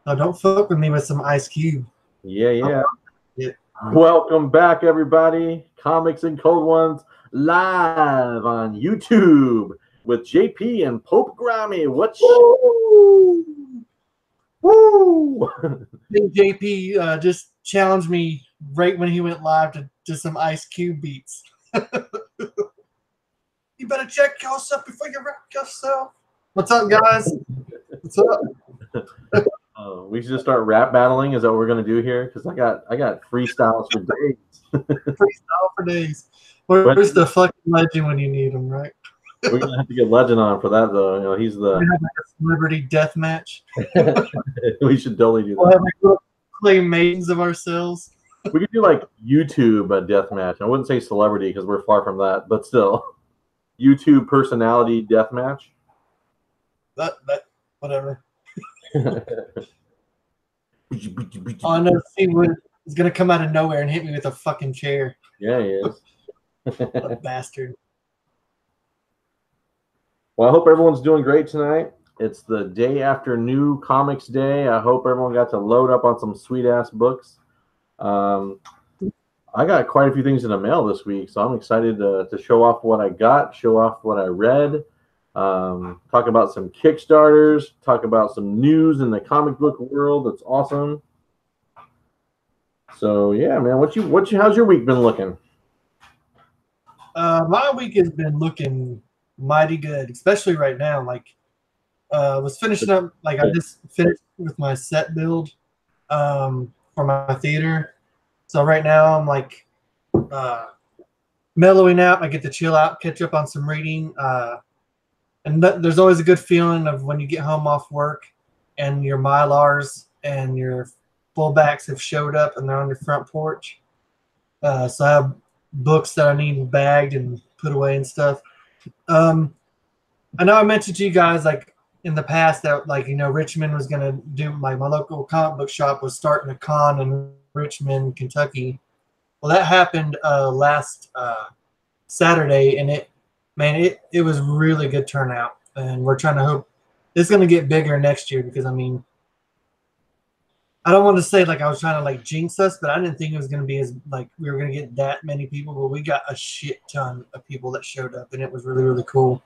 No, don't fuck with me with some Ice Cube. Yeah. Yeah. Welcome back, everybody. Comics and Cold Ones live on YouTube with JP and Pope Grammy. Woo! I think JP just challenged me right when he went live to some Ice Cube beats. You better check yourself before you wreck yourself. What's up, guys? What's up? We should just start rap battling. Is that what we're gonna do here? Because I got freestyles for days. Freestyle for days. Where's the fucking legend when you need him, right? We're gonna have to get Legend on for that, though. You know, he's the. We have like a celebrity death match. We should totally do that. We'll have like little claymations of ourselves. We could do like YouTube death match. I wouldn't say celebrity because we're far from that, but still, YouTube personality death match. That whatever. I know Seawood is gonna come out of nowhere and hit me with a fucking chair. Yeah, he is. What a bastard. Well, I hope everyone's doing great tonight. It's the day after New Comics Day. I hope everyone got to load up on some sweet-ass books. I got quite a few things in the mail this week, so I'm excited to show off what I got, show off what I read, talk about some Kickstarters, talk about some news in the comic book world. That's awesome. So yeah, man, how's your week been looking? My week has been looking mighty good, especially right now. Like, was finishing up. Like, I just finished with my set build for my theater. So right now I'm like mellowing out. I get to chill out, catch up on some reading. And there's always a good feeling of when you get home off work and your Mylars and your fullbacks have showed up and they're on your front porch. So I have books that I need bagged and put away and stuff. I know I mentioned to you guys like in the past that like, you know, Richmond was going to do my local comic book shop was starting a con in Richmond, Kentucky. Well, that happened last Saturday, and it was really good turnout, and we're trying to hope it's going to get bigger next year because I mean, I don't want to say like I was trying to like jinx us, but I didn't think it was going to be as like we were going to get that many people, but we got a shit ton of people that showed up, and it was really, really cool.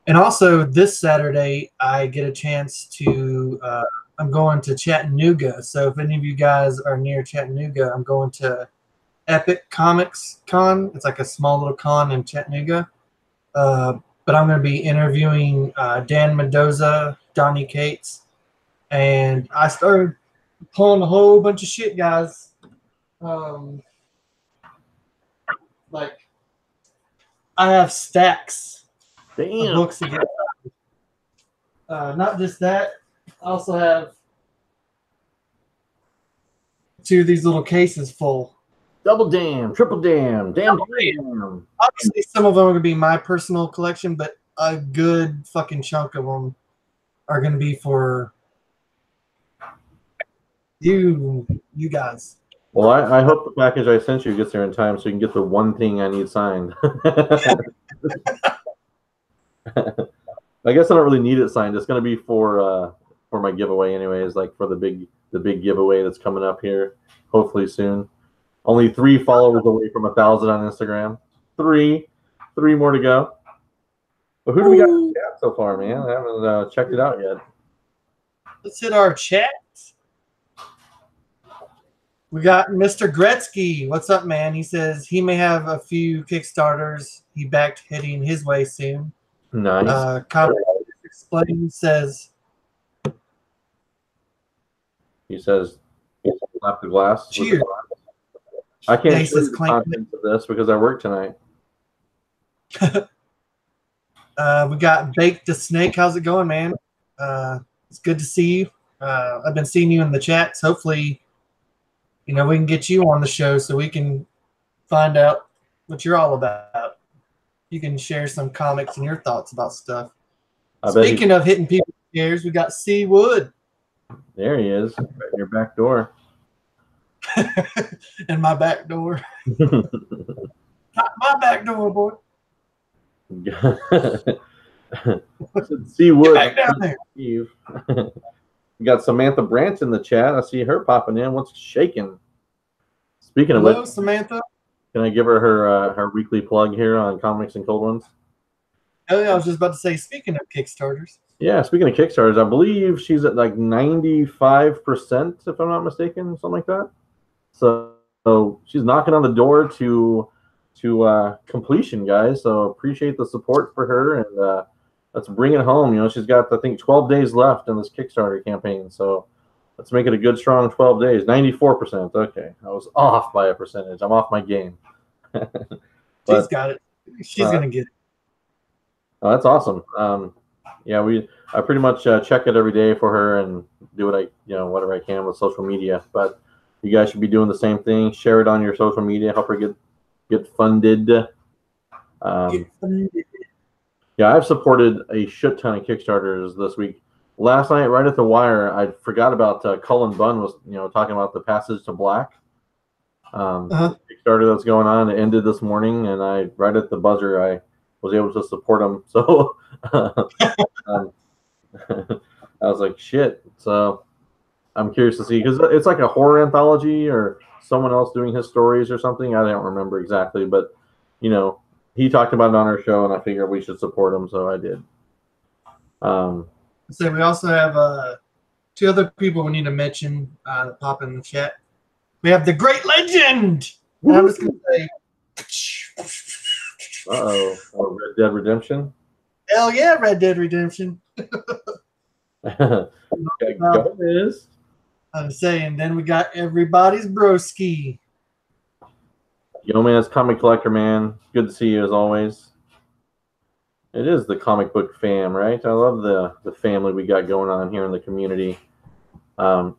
And also this Saturday, I get a chance to I'm going to Chattanooga. So if any of you guys are near Chattanooga, I'm going to Epic Comics Con. It's like a small little con in Chattanooga. But I'm going to be interviewing Dan Mendoza, Donnie Cates, and I started pulling a whole bunch of shit, guys. Like, I have stacks of books again. Not just that, I also have two of these little cases full. Double damn, triple damn, damn. Obviously, some of them are going to be my personal collection, but a good fucking chunk of them are going to be for you guys. Well, I hope the package I sent you gets there in time so you can get the one thing I need signed. I guess I don't really need it signed. It's going to be for my giveaway anyways, like for the big giveaway that's coming up here, hopefully soon. Only 3 followers away from 1,000 on Instagram. 3 more to go. But who do we got in the chat so far, man? I haven't checked it out yet. Let's hit our chat. We got Mr. Gretzky. What's up, man? He says he may have a few Kickstarters he backed hitting his way soon. Nice. Explain says. He says, slap the glass. Cheers. I can't show you the contents of this because I work tonight. We got Bake the Snake. How's it going, man? It's good to see you. I've been seeing you in the chats. Hopefully, you know, we can get you on the show so we can find out what you're all about. You can share some comics and your thoughts about stuff. Speaking of hitting people's chairs, we got C. Wood. There he is, right in your back door. In my back door. Not my back door, boy. C. Wood. Back down there. Steve. We got Samantha Branch in the chat. I see her popping in. What's shaking? Speaking of Hello, which, Samantha. can I give her her weekly plug here on Comics and Cold Ones? Oh, yeah, I was just about to say, speaking of Kickstarters. Yeah, speaking of Kickstarters, I believe she's at like 95%, if I'm not mistaken, something like that. So she's knocking on the door to completion, guys. So appreciate the support for her, and let's bring it home. You know, she's got, I think, 12 days left in this Kickstarter campaign. So let's make it a good, strong 12 days. 94%. Okay, I was off by a percentage. I'm off my game. She's got it. She's gonna get it. Oh, that's awesome. Yeah, I pretty much check it every day for her and do whatever I can with social media. But you guys should be doing the same thing. Share it on your social media. Help her get funded. Yeah, I've supported a shit ton of Kickstarters this week. Last night, right at the wire, I forgot about Cullen Bunn was talking about the Passage to Black. Kickstarter that's going on. It ended this morning, and right at the buzzer, I was able to support him. So I was like, shit. So I'm curious to see, because it's like a horror anthology or someone else doing his stories or something. I don't remember exactly, but he talked about it on our show, and I figured we should support him, so I did. So we also have 2 other people we need to mention that pop in the chat. We have the Great Legend. And I'm just gonna say, Red Dead Redemption. Hell yeah, Red Dead Redemption. Gomez. I'm saying, then we got everybody's broski. Gomez, comic collector, man. Good to see you as always. It is the comic book fam, right? I love the family we got going on here in the community.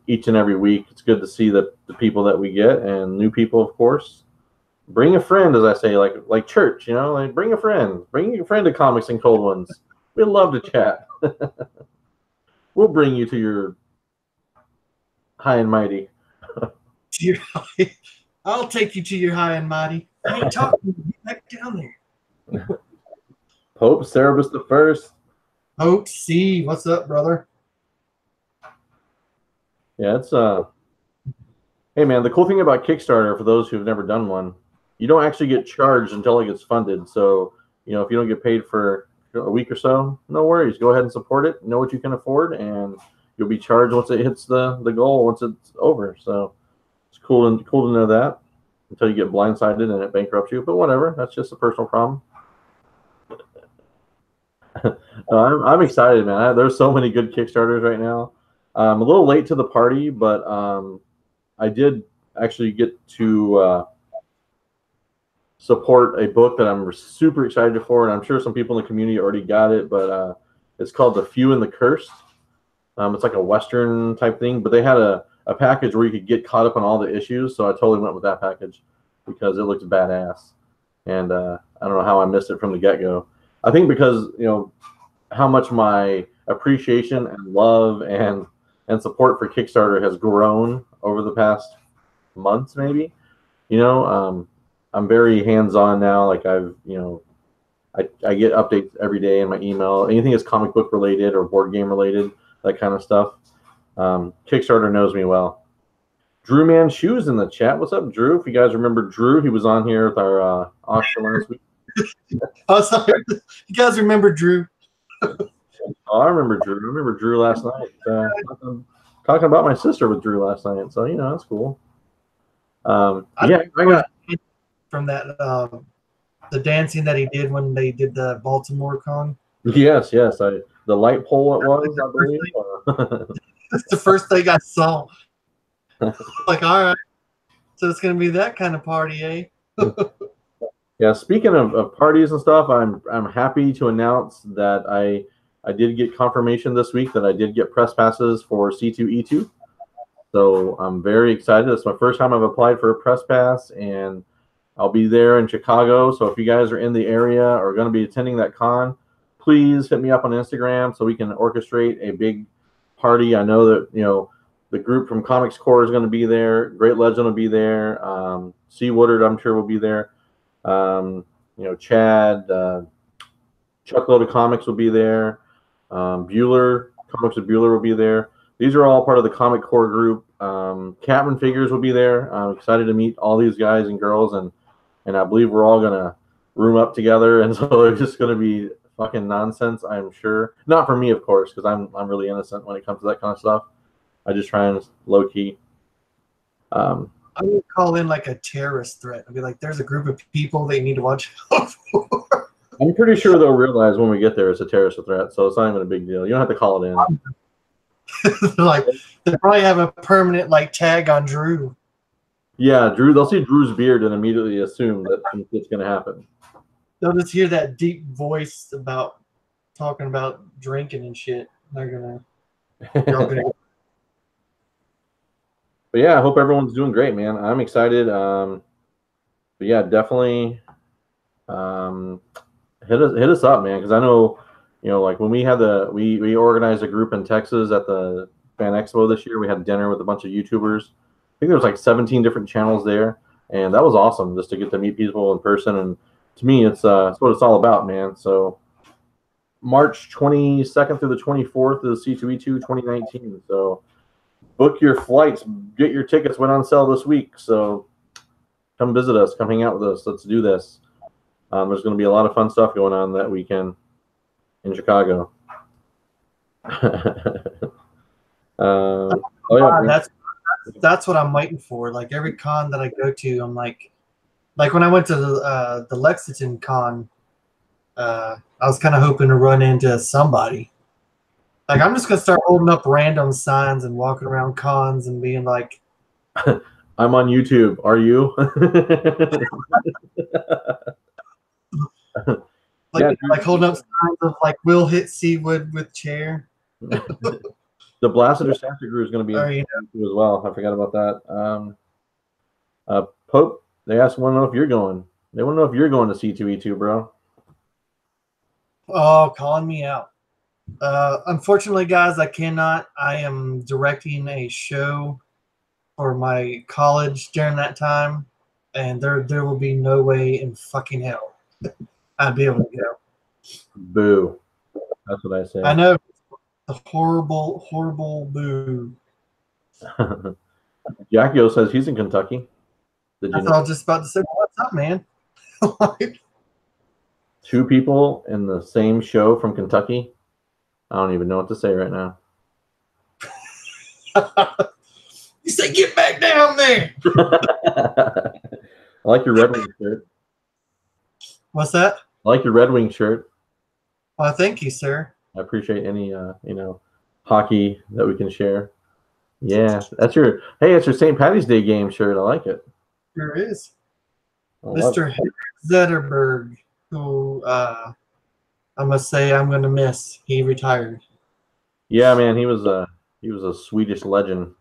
Each and every week, it's good to see the people that we get, and new people, of course. Bring a friend, as I say, like church, like bring a friend. Bring your friend to Comics and Cold Ones. We'd love to chat. We'll bring you to your high and mighty. I'll take you to your high and mighty. I ain't talking. Get back down there. Pope Cerebus the First. Pope C, what's up, brother? Yeah, it's Hey man, the cool thing about Kickstarter, for those who've never done one, you don't actually get charged until it gets funded. So if you don't get paid for a week or so, no worries. Go ahead and support it. Know what you can afford, and you'll be charged once it hits the goal, once it's over. So it's cool to know that, until you get blindsided and it bankrupts you. But whatever, that's just a personal problem. I'm excited, man. There's so many good Kickstarters right now. I'm a little late to the party, but I did actually get to support a book that I'm super excited for, and I'm sure some people in the community already got it, but it's called The Few and the Cursed. It's like a Western type thing, but they had a package where you could get caught up on all the issues, so I totally went with that package because it looks badass. And I don't know how I missed it from the get-go. I think because, how much my appreciation and love and support for Kickstarter has grown over the past months, maybe. I'm very hands-on now. Like I get updates every day in my email. Anything that's comic book related or board game related, that kind of stuff. Kickstarter knows me well. Drew Man Shoes in the chat. What's up, Drew? If you guys remember Drew, he was on here with our auction last week. Oh, sorry. You guys remember Drew? Oh, I remember Drew. I remember Drew last night. Talking about my sister with Drew last night. So, that's cool. I got from that the dancing that he did when they did the Baltimore con. Yes. The light pole it was, I believe. That's the first thing I saw. Like, all right. So it's gonna be that kind of party, eh? Yeah, speaking of parties and stuff, I'm happy to announce that I did get confirmation this week that I did get press passes for C2E2. So I'm very excited. It's my first time I've applied for a press pass, and I'll be there in Chicago. So if you guys are in the area or going to be attending that con, please hit me up on Instagram so we can orchestrate a big party. I know that, the group from Comics Core is going to be there. Great Legend will be there. C. Woodard, I'm sure, will be there. Chad, Chuckload of Comics will be there. Bueller, Comics of Bueller will be there. these are all part of the Comic Core group. Catman Figures will be there. I'm excited to meet all these guys and girls, and I believe we're all gonna room up together, and so it's just gonna be fucking nonsense, I'm sure. Not for me, of course, because I'm really innocent when it comes to that kind of stuff. I just try and low key. I would call in like a terrorist threat. I'd be like, "There's a group of people they need to watch out for." I'm pretty sure they'll realize when we get there it's a terrorist threat, so it's not even a big deal. You don't have to call it in. Like they probably have a permanent like tag on Drew. Yeah, Drew. They'll see Drew's beard and immediately assume that it's going to happen. They'll just hear that deep voice about talking about drinking and shit. They're gonna. But yeah, I hope everyone's doing great, man. I'm excited. But yeah, definitely hit us up, man, because I know, like when we had we organized a group in Texas at the Fan Expo this year. We had dinner with a bunch of YouTubers. I think there was like 17 different channels there, and that was awesome just to get to meet people in person. And to me, it's what it's all about, man. So March 22nd through the 24th is C2E2 2019. So book your flights, get your tickets. Went on sale this week, so come visit us, come hang out with us. Let's do this. There's going to be a lot of fun stuff going on that weekend in Chicago. Oh yeah, that's what I'm waiting for. Like every con that I go to, I'm like when I went to the Lexington con, I was kind of hoping to run into somebody. Like I'm just gonna start holding up random signs and walking around cons and being like, "I'm on YouTube. Are you?" like holding up signs of like "We'll hit Seawood with chair." The Blasted or Santa Crew is going to be in as well. I forgot about that. Pope, they want to know if you're going. They want to know if you're going to C2E2, bro. Oh, calling me out. Unfortunately, guys, I cannot. I am directing a show for my college during that time, and there will be no way in fucking hell I'd be able to go. Boo. That's what I say. I know. A horrible, horrible boo. Jackio says he's in Kentucky. Did you know? I was just about to say, what's up, man? Two people in the same show from Kentucky. I don't even know what to say right now. You say, get back down there. I like your Red Wing shirt. What's that? I like your Red Wing shirt. Well, thank you, sir. I appreciate any hockey that we can share. Yeah, it's your St. Patty's Day game shirt. I like it. Sure is. Mr. Zetterberg, who I must say I'm going to miss. He retired. Yeah, man, he was a Swedish legend.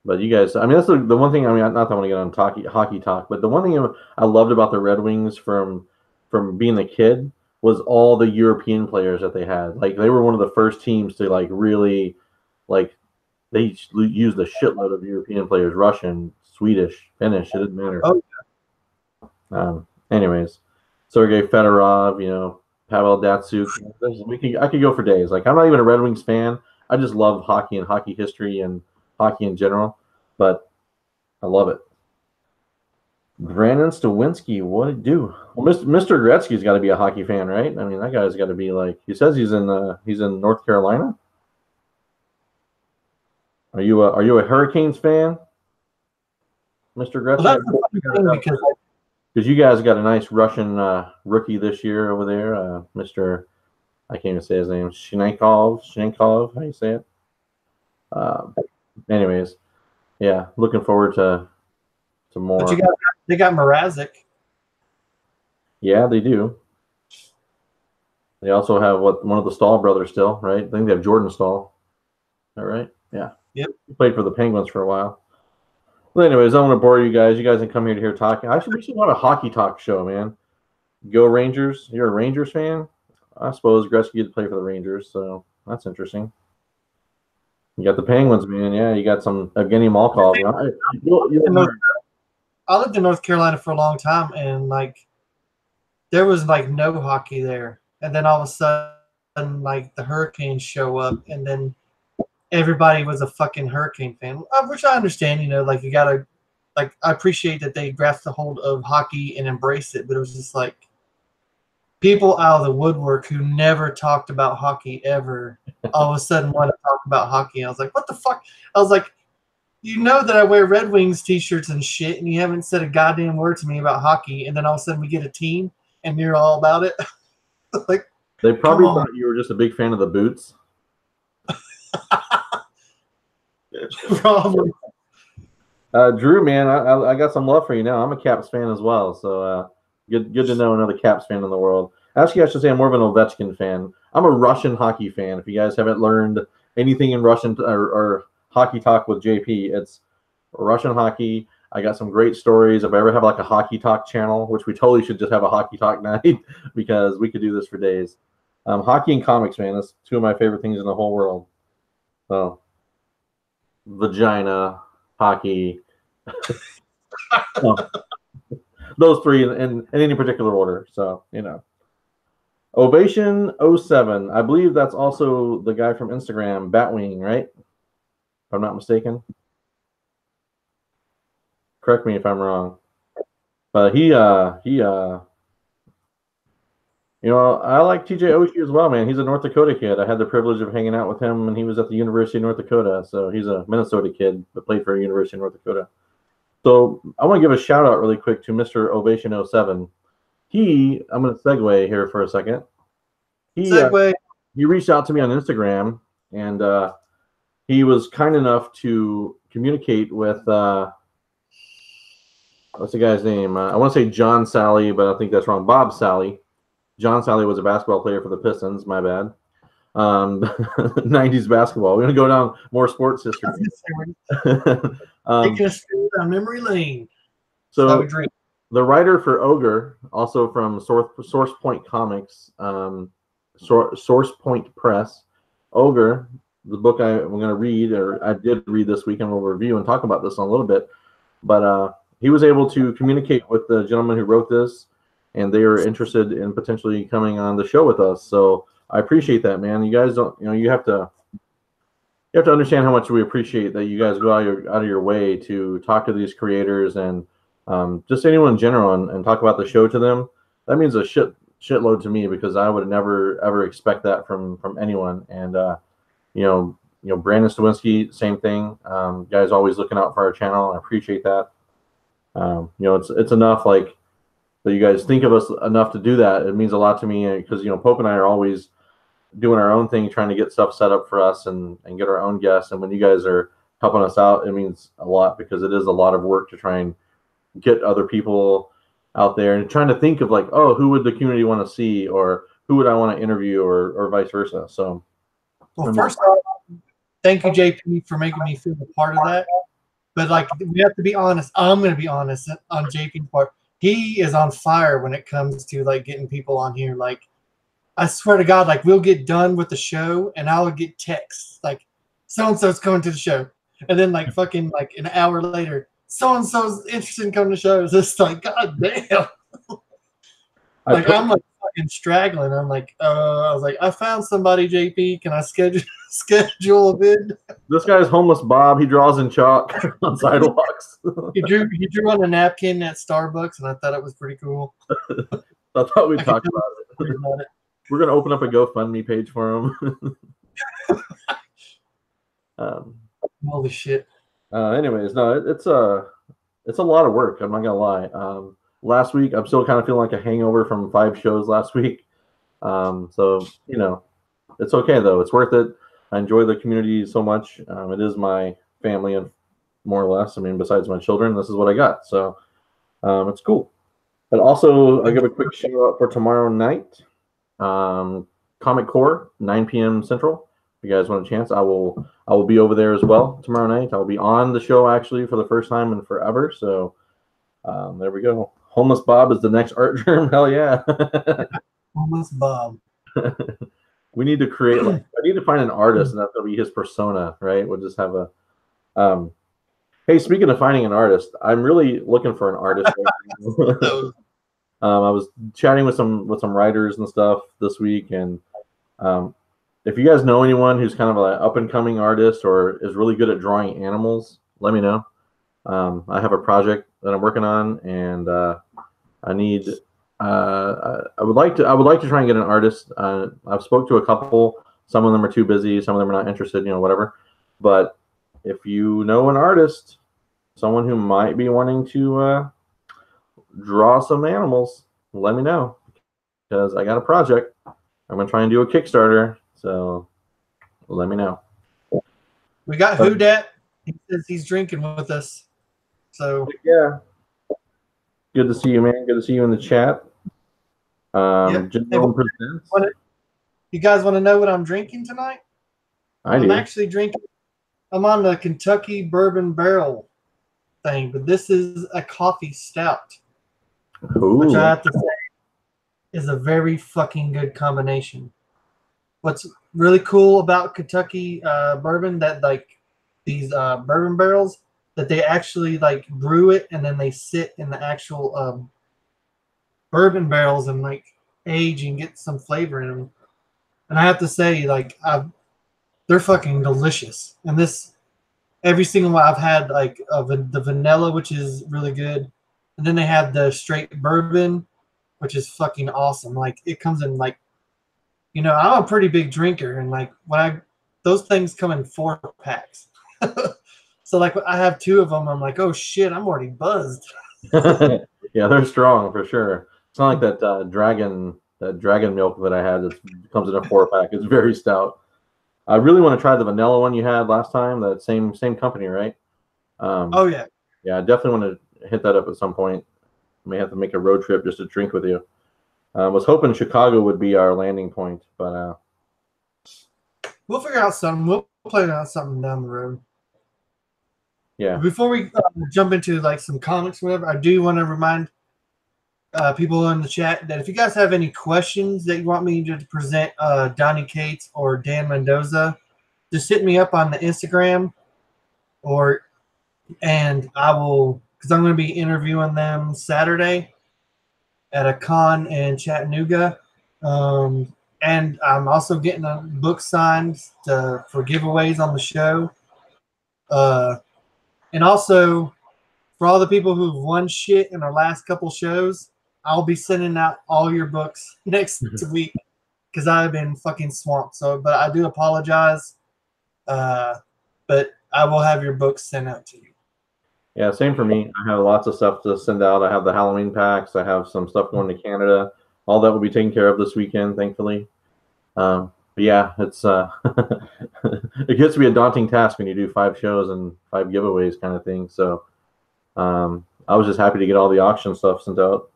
But you guys, I mean, that's the one thing. I mean, not that I want to get on hockey talk, but the one thing I loved about the Red Wings from being a kid was all the European players that they had. Like they were one of the first teams to like really, like they used a shitload of European players, Russian, Swedish, Finnish. It didn't matter. Oh. Anyways, Sergei Fedorov, Pavel Datsyuk. I could go for days. Like I'm not even a Red Wings fan. I just love hockey and hockey history and hockey in general. But I love it. Brandon Stawinski, what did he do? Well, Mr. Gretzky's got to be a hockey fan, right? I mean, that guy's got to be like. He says he's in North Carolina. Are you a Hurricanes fan, Mr. Gretzky? Well, because you guys got a nice Russian rookie this year over there, Mr. I can't even say his name. Shnenkov. How do you say it? Anyways, yeah, looking forward to more. But they got Mrazek. Yeah, they do. They also have one of the Stahl brothers still, right? I think they have Jordan Stahl. Is that right? Yeah. Yep. He played for the Penguins for a while. Well, anyways, I don't want to bore you guys. You guys can come here to hear talking. We should have a hockey talk show, man. Go Rangers. You're a Rangers fan? I suppose Gretzky did play for the Rangers, so that's interesting. You got the Penguins, man. Yeah, you got some Evgeny Malkov. I lived in North Carolina for a long time, and like there was like no hockey there, and then all of a sudden sudden, like the Hurricanes show up, and then everybody was a fucking Hurricane fan, which I understand. Like you gotta, like I appreciate that they grasped a hold of hockey and embraced it, but it was just like people out of the woodwork who never talked about hockey ever, all of a sudden want to talk about hockey. I was like, what the fuck? I was like, that I wear Red Wings t-shirts and shit, and you haven't said a goddamn word to me about hockey, and then all of a sudden we get a team, and you're all about it. Like, they probably thought you were just a big fan of the boots. Probably. Drew, man, I got some love for you now. I'm a Caps fan as well, so good to know another Caps fan in the world. Actually, I should say I'm more of an Ovechkin fan. I'm a Russian hockey fan. If you guys haven't learned anything in Russian or hockey talk with JP, it's Russian hockey. I got some great stories. If I ever have like a hockey talk channel, which we totally should just have a hockey talk night because we could do this for days. Hockey and comics, man, that's two of my favorite things in the whole world. So, vagina, hockey, those three in any particular order. So, Ovation 07. I believe that's also the guy from Instagram, Batwing, right? If I'm not mistaken. Correct me if I'm wrong. But I like TJ Oshie as well, man. He's a North Dakota kid. I had the privilege of hanging out with him when he was at the University of North Dakota. So he's a Minnesota kid that played for the University of North Dakota. So I want to give a shout out really quick to Mr. Ovation 07. I'm going to segue here for a second. He reached out to me on Instagram, and he was kind enough to communicate with what's the guy's name? I want to say John Sally, but I think that's wrong. Bob Sally. John Sally was a basketball player for the Pistons. My bad. 90s basketball. We're going to go down more sports history. Taking us down memory lane. So the writer for Ogre, also from Source Point Comics, Source Point Press, Ogre, the book I'm going to read, or I did read this week, and we'll review and talk about this in a little bit. But he was able to communicate with the gentleman who wrote this, and they are interested in potentially coming on the show with us. So I appreciate that, man. You guys don't, you have to understand how much we appreciate that you guys go out of your way to talk to these creators and just anyone in general and talk about the show to them. That means a shitload to me because I would never ever expect that from anyone. And Brandon Stawinski, same thing. Guys always looking out for our channel. I appreciate that. It's enough like that you guys think of us enough to do that. It means a lot to me because Pope and I are always doing our own thing, trying to get stuff set up for us and get our own guests. And when you guys are helping us out, it means a lot because it is a lot of work to try and get other people out there and trying to think of like, oh, who would the community want to see, or who would I want to interview, or vice versa. So, well, first off, thank you, JP, for making me feel a part of that. But like, we have to be honest. I'm going to be honest on JP's part. He is on fire when it comes to like getting people on here. Like, I swear to God, like we'll get done with the show and I'll get texts like so-and-so's coming to the show. And then like fucking like an hour later, so-and-so's interested in coming to the show. It's just like, God damn. Like I'm like fucking straggling. I'm like, I was like, I found somebody, JP. Can I schedule a vid? This guy's homeless Bob. He draws in chalk on sidewalks. He drew on a napkin at Starbucks, and I thought it was pretty cool. I thought we'd talk about it. We're gonna open up a GoFundMe page for him. Holy shit. Anyways, no, it's a lot of work. I'm not gonna lie. Last week, I'm still kind of feeling like a hangover from 5 shows last week. So it's okay though. It's worth it. I enjoy the community so much. It is my family, and more or less. I mean, besides my children, this is what I got. So it's cool. But also, I'll give a quick shout out for tomorrow night. Comic Core, 9 p.m. Central. If you guys want a chance, I will be over there as well tomorrow night. I'll be on the show actually for the first time in forever. So there we go. Homeless Bob is the next art germ. Hell yeah. Homeless Bob. We need to create. I need to find an artist, and that's gonna be his persona, right? We'll just have a. Hey, speaking of finding an artist, I'm really looking for an artist. I was chatting with some writers and stuff this week, and If you guys know anyone who's kind of an up and coming artist or is really good at drawing animals, let me know. I have a project that I'm working on, and I need. I would like to try and get an artist. I've spoke to a couple. Some of them are too busy. Some of them are not interested. Whatever. But if you know an artist, someone who might be wanting to draw some animals, let me know, because I got a project. I'm gonna try and do a Kickstarter. So let me know. We got Houdat. He says he's drinking with us. So yeah, good to see you, man. Good to see you in the chat. Yep. You guys want to know what I'm drinking tonight? I'm actually drinking. I'm on the Kentucky Bourbon Barrel thing, but this is a coffee stout, which I have to say is a very fucking good combination. What's really cool about Kentucky bourbon, that like these bourbon barrels, that they actually like brew it and then they sit in the actual bourbon barrels and like age and get some flavor in them. And I have to say, like, they're fucking delicious. And this, every single one I've had, like the vanilla, which is really good, and then they have the straight bourbon, which is fucking awesome. Like, it comes in like, I'm a pretty big drinker, and like those things come in 4-packs. So like I have 2 of them. I'm like, oh shit, I'm already buzzed. Yeah, they're strong for sure. It's not like that dragon milk that I had that comes in a 4-pack. It's very stout. I really want to try the vanilla one you had last time. That same company, right? Oh yeah. Yeah, I definitely want to hit that up at some point. May have to make a road trip just to drink with you. I was hoping Chicago would be our landing point, but we'll figure out something. We'll plan out something down the road. Yeah. Before we jump into like some comics, whatever, I do want to remind people in the chat that if you guys have any questions that you want me to present Donnie Cates or Dan Mendoza, just hit me up on the Instagram, and I will, because I'm going to be interviewing them Saturday at a con in Chattanooga, and I'm also getting a book signed for giveaways on the show, and also for all the people who've won shit in our last couple shows, I'll be sending out all your books next week because I've been fucking swamped. So, but I do apologize, but I will have your books sent out to you. Yeah, same for me. I have lots of stuff to send out. I have the Halloween packs. I have some stuff going to Canada. All that will be taken care of this weekend, thankfully. But yeah, it's it gets to be a daunting task when you do 5 shows and 5 giveaways kind of thing. So I was just happy to get all the auction stuff sent out.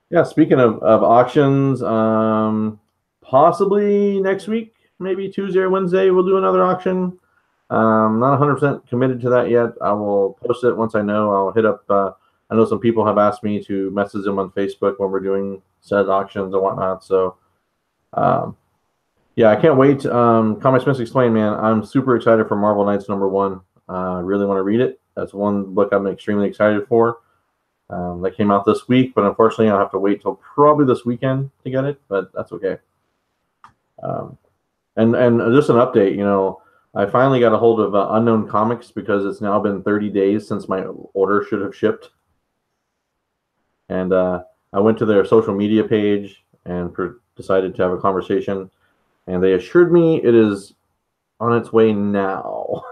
Yeah, speaking of auctions, possibly next week, maybe Tuesday or Wednesday, we'll do another auction. Not 100% committed to that yet. I will post it once I know. I'll hit up. I know some people have asked me to message them on Facebook when we're doing said auctions and whatnot. So, yeah, I can't wait. Comics Must Explained, man. I'm super excited for Marvel Knights #1. I really want to read it. That's one book I'm extremely excited for. That came out this week, but unfortunately, I'll have to wait till probably this weekend to get it. But that's okay. And just an update, I finally got a hold of Unknown Comics because it's now been 30 days since my order should have shipped. And I went to their social media page and decided to have a conversation. And they assured me it is on its way now.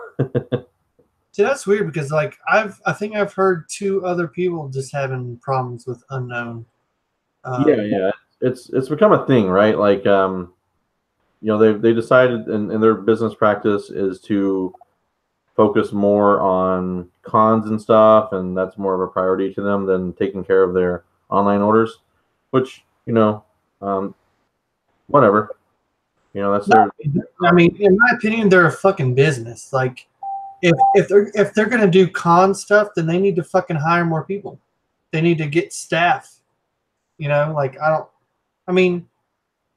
See, that's weird because like I think I've heard 2 other people just having problems with Unknown. Yeah, it's become a thing, right? Like they decided in their business practice is to focus more on cons and stuff, and that's more of a priority to them than taking care of their online orders, which whatever. That's their. I mean, in my opinion, they're a fucking business. Like, if they're gonna do con stuff, then they need to fucking hire more people. They need to get staff. Like I mean,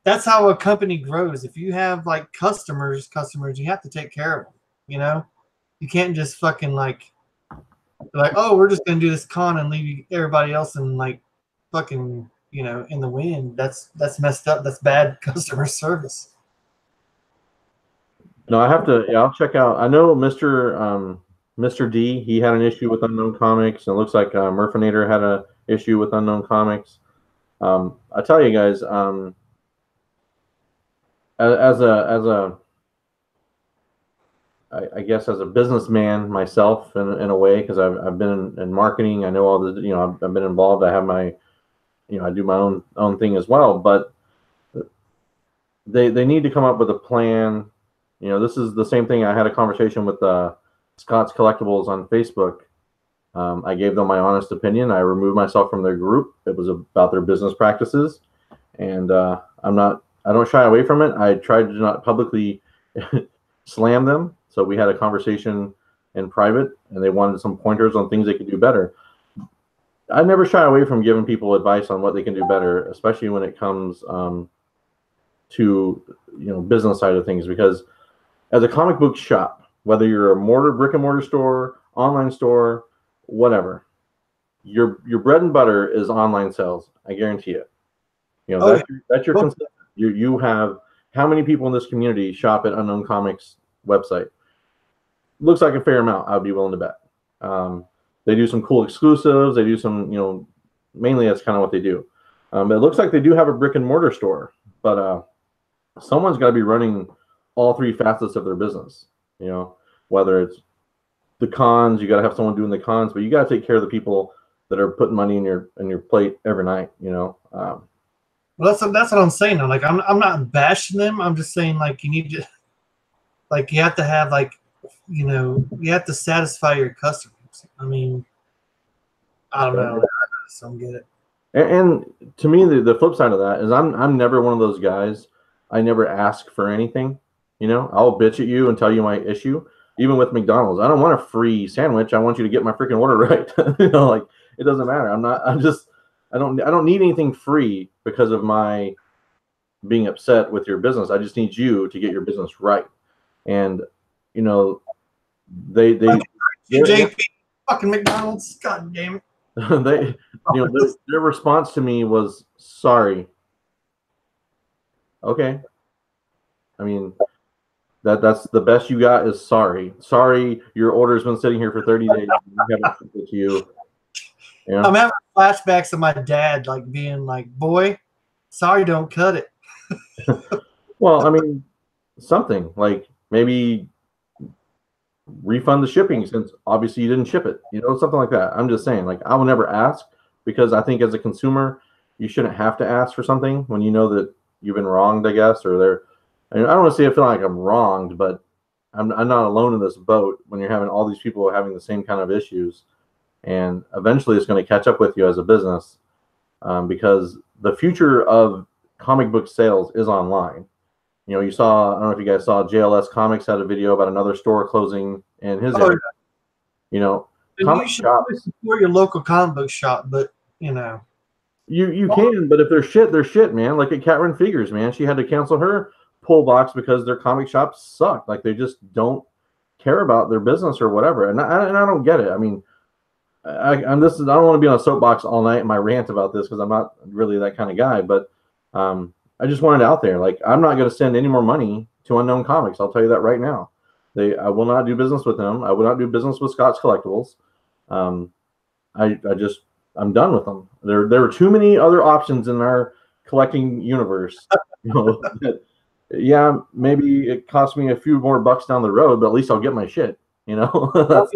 that's how a company grows. If you have like customers, you have to take care of them. You can't just fucking like, oh, we're just gonna do this con and leave everybody else in like fucking you know, in the wind. That's messed up. That's bad customer service. No, I have to. Yeah, I'll check out. I know Mr. D. He had an issue with Unknown Comics, and it looks like Murfinator had a issue with Unknown Comics. I tell you guys, I guess as a businessman myself, in a way, because I've been in marketing. I know all the, you know, I've been involved. I have my, you know, I do my own thing as well. But they need to come up with a plan. You know, this is the same thing. I had a conversation with Scott's Collectibles on Facebook. I gave them my honest opinion. I removed myself from their group. It was about their business practices, and I don't shy away from it. I tried to not publicly slam them. So we had a conversation in private, and they wanted some pointers on things they could do better. I never shy away from giving people advice on what they can do better, especially when it comes to, you know, business side of things. Because as a comic book shop, whether you're a brick and mortar store, online store, whatever, your bread and butter is online sales. I guarantee it. You know, that's your concept. You have how many people in this community shop at Unknown Comics website? Looks like a fair amount. I'd be willing to bet. They do some cool exclusives. They do some, you know, mainly that's kind of what they do. But it looks like they do have a brick and mortar store. But someone's got to be running all three facets of their business. You know, whether it's the cons, you got to have someone doing the cons, but you got to take care of the people that are putting money in your plate every night. You know. Well, that's what I'm saying. Like I'm not bashing them. I'm just saying, like, you need to, like, you have to have, like, you know, you have to satisfy your customers. I mean, I don't know. I just don't get it. And to me, the flip side of that is I'm never one of those guys. I never ask for anything. You know, I'll bitch at you and tell you my issue. Even with McDonald's, I don't want a free sandwich. I want you to get my freaking order right. You know, like, it doesn't matter. I don't need anything free because of my being upset with your business. I just need you to get your business right. And, you know, JP fucking McDonald's, god damn it. They, you know, their response to me was sorry. Okay. I mean, that's the best you got is sorry. Sorry, your order's been sitting here for 30 days. I haven't sent it to you. Yeah. I'm having flashbacks of my dad, like, being like, "Boy, sorry, don't cut it." Well, I mean, something like maybe refund the shipping since obviously you didn't ship it. You know, something like that. I'm just saying, like, I will never ask because I think as a consumer, you shouldn't have to ask for something when you know that you've been wronged, I guess, or they're. I don't want to say I feel like I'm wronged, but I'm not alone in this boat when you're having all these people having the same kind of issues. And eventually it's going to catch up with you as a business because the future of comic book sales is online. You know, I don't know if you guys saw, JLS Comics had a video about another store closing in his area. You know, comic shop. Support your local comic book shop, but, you know. You can, but if they're shit, man. Like at Catherine Figures, man. She had to cancel her pull box because their comic shops suck. Like they just don't care about their business or whatever. And I don't get it. I mean, I don't want to be on a soapbox all night in my rant about this because I'm not really that kind of guy. But I just wanted it out there. Like, I'm not going to send any more money to Unknown Comics. I'll tell you that right now. I will not do business with them. I will not do business with Scott's Collectibles. I'm done with them. There were too many other options in our collecting universe. You know, yeah, maybe it cost me a few more bucks down the road, but at least I'll get my shit. You know.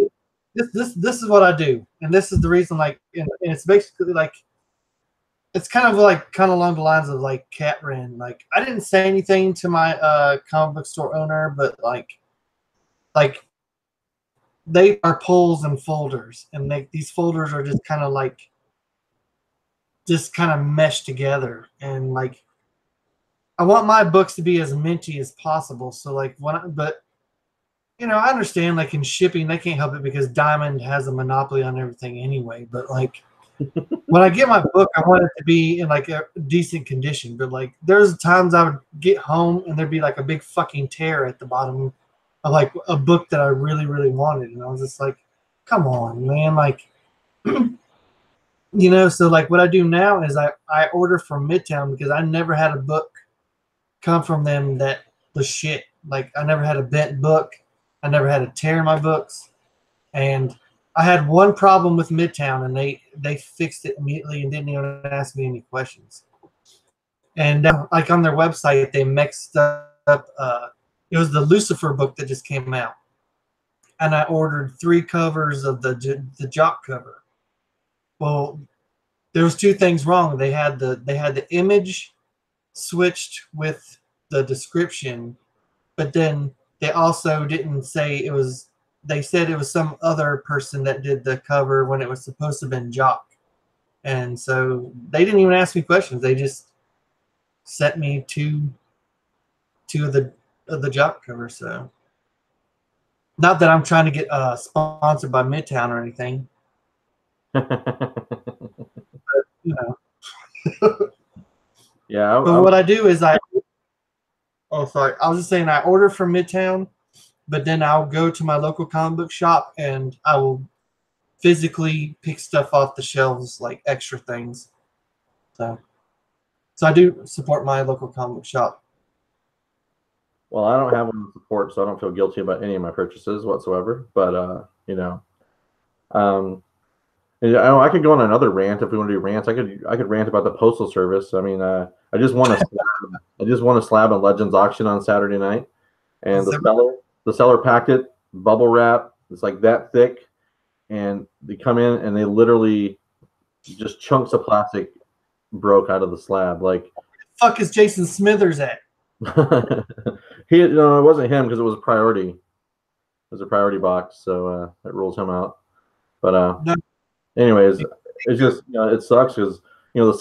This is what I do, and this is the reason. Like, and it's basically like, it's kind of along the lines of like Cat Ren. Like, I didn't say anything to my comic book store owner, but like they are pulls and folders, and these folders are just kind of meshed together, and like, I want my books to be as minty as possible. So like but you know, I understand, like, in shipping they can't help it because Diamond has a monopoly on everything anyway. But like, when I get my book, I want it to be in like a decent condition. But like, there's times I would get home and there'd be like a big fucking tear at the bottom of like a book that I really, really wanted, and I was just like, come on, man, like. you know, so like what I do now is I order from Midtown because I never had a book come from them that was shit. Like I never had a bent book. I never had a tear in my books. And I had one problem with Midtown, and they fixed it immediately and didn't even ask me any questions. And like on their website, they mixed up. It was the Lucifer book that just came out, and I ordered 3 covers of the Jock cover. Well, there was 2 things wrong. They had the image switched with the description, but then they also didn't say it was. They said it was some other person that did the cover when it was supposed to have been Jock, and so they didn't even ask me questions. They just sent me two of the Jock cover. So, not that I'm trying to get sponsored by Midtown or anything, but you know. Yeah. But what I do is oh, sorry. I was just saying I order from Midtown, but then I'll go to my local comic book shop and I will physically pick stuff off the shelves, like extra things. So I do support my local comic book shop. Well, I don't have one to support, so I don't feel guilty about any of my purchases whatsoever. But you know, I could go on another rant if we want to do rants. I could rant about the Postal Service. I mean, I just won a slab. I just won a slab on Legends auction on Saturday night, and the seller packed it, bubble wrap. It's like that thick, and they come in and they literally just chunks of plastic broke out of the slab. Like, fuck is Jason Smithers at? It wasn't him because it was a priority. It was a priority box, so that rules him out. But No. anyways, it's just it sucks because the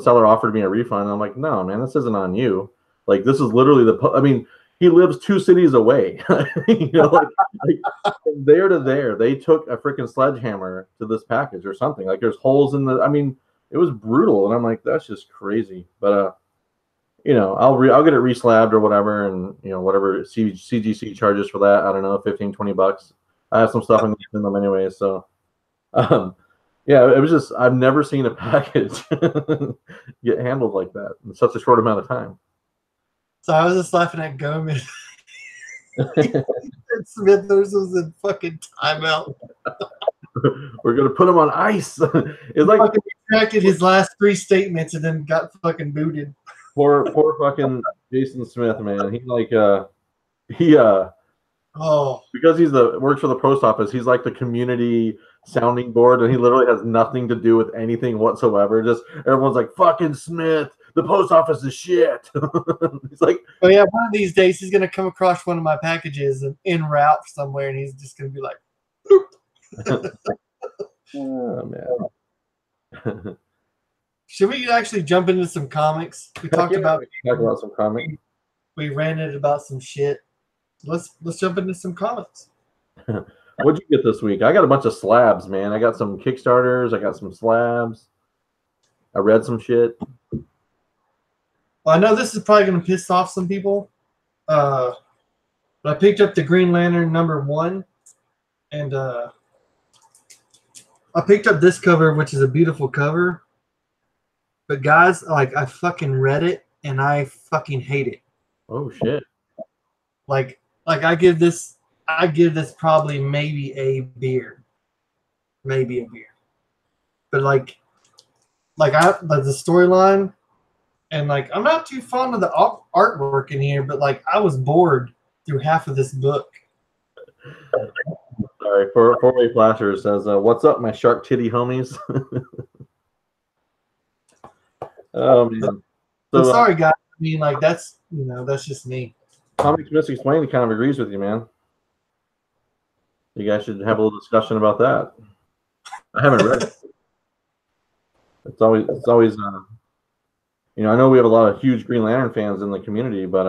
seller offered me a refund. And I'm like, no, man, this isn't on you. Like, this is literally I mean, he lives 2 cities away. Like from there to there, they took a freaking sledgehammer to this package or something. Like, there's holes in the. I mean, it was brutal, and I'm like, that's just crazy. But I'll get it reslabbed or whatever, and whatever CGC charges for that. I don't know, $15-$20. I have some stuff in them anyway, so. Yeah, it was just I've never seen a package get handled like that in such a short amount of time. So I was just laughing at Gomez. Smithers was in fucking timeout. We're gonna put him on ice. It's like he retracted his last 3 statements and then got fucking booted. Poor fucking Jason Smith, man. Because works for the post office, he's like the community sounding board, and he literally has nothing to do with anything whatsoever. Just everyone's like, fucking Smith, the post office is shit. He's like, oh yeah, one of these days he's gonna come across one of my packages en route somewhere, and he's just gonna be like, oh man. Should we actually jump into some comics? We talked about some comics. We ranted about some shit. Let's jump into some comics. What'd you get this week? I got a bunch of slabs, man. I got some Kickstarters. I got some slabs. I read some shit. Well, I know this is probably going to piss off some people, but I picked up the Green Lantern #1, and I picked up this cover, which is a beautiful cover. But guys, like, I fucking read it, and I fucking hate it. Oh shit! Like I give this probably maybe a beer. But like the storyline, and like I'm not too fond of the artwork in here, but like I was bored through half of this book. Sorry, Four-Way Flasher says, "What's up, my shark titty homies?" Oh man. So sorry, guys. I mean, like that's just me. Comics Misexplained kind of agrees with you, man. You guys should have a little discussion about that. I haven't read it. It's always I know we have a lot of huge Green Lantern fans in the community, but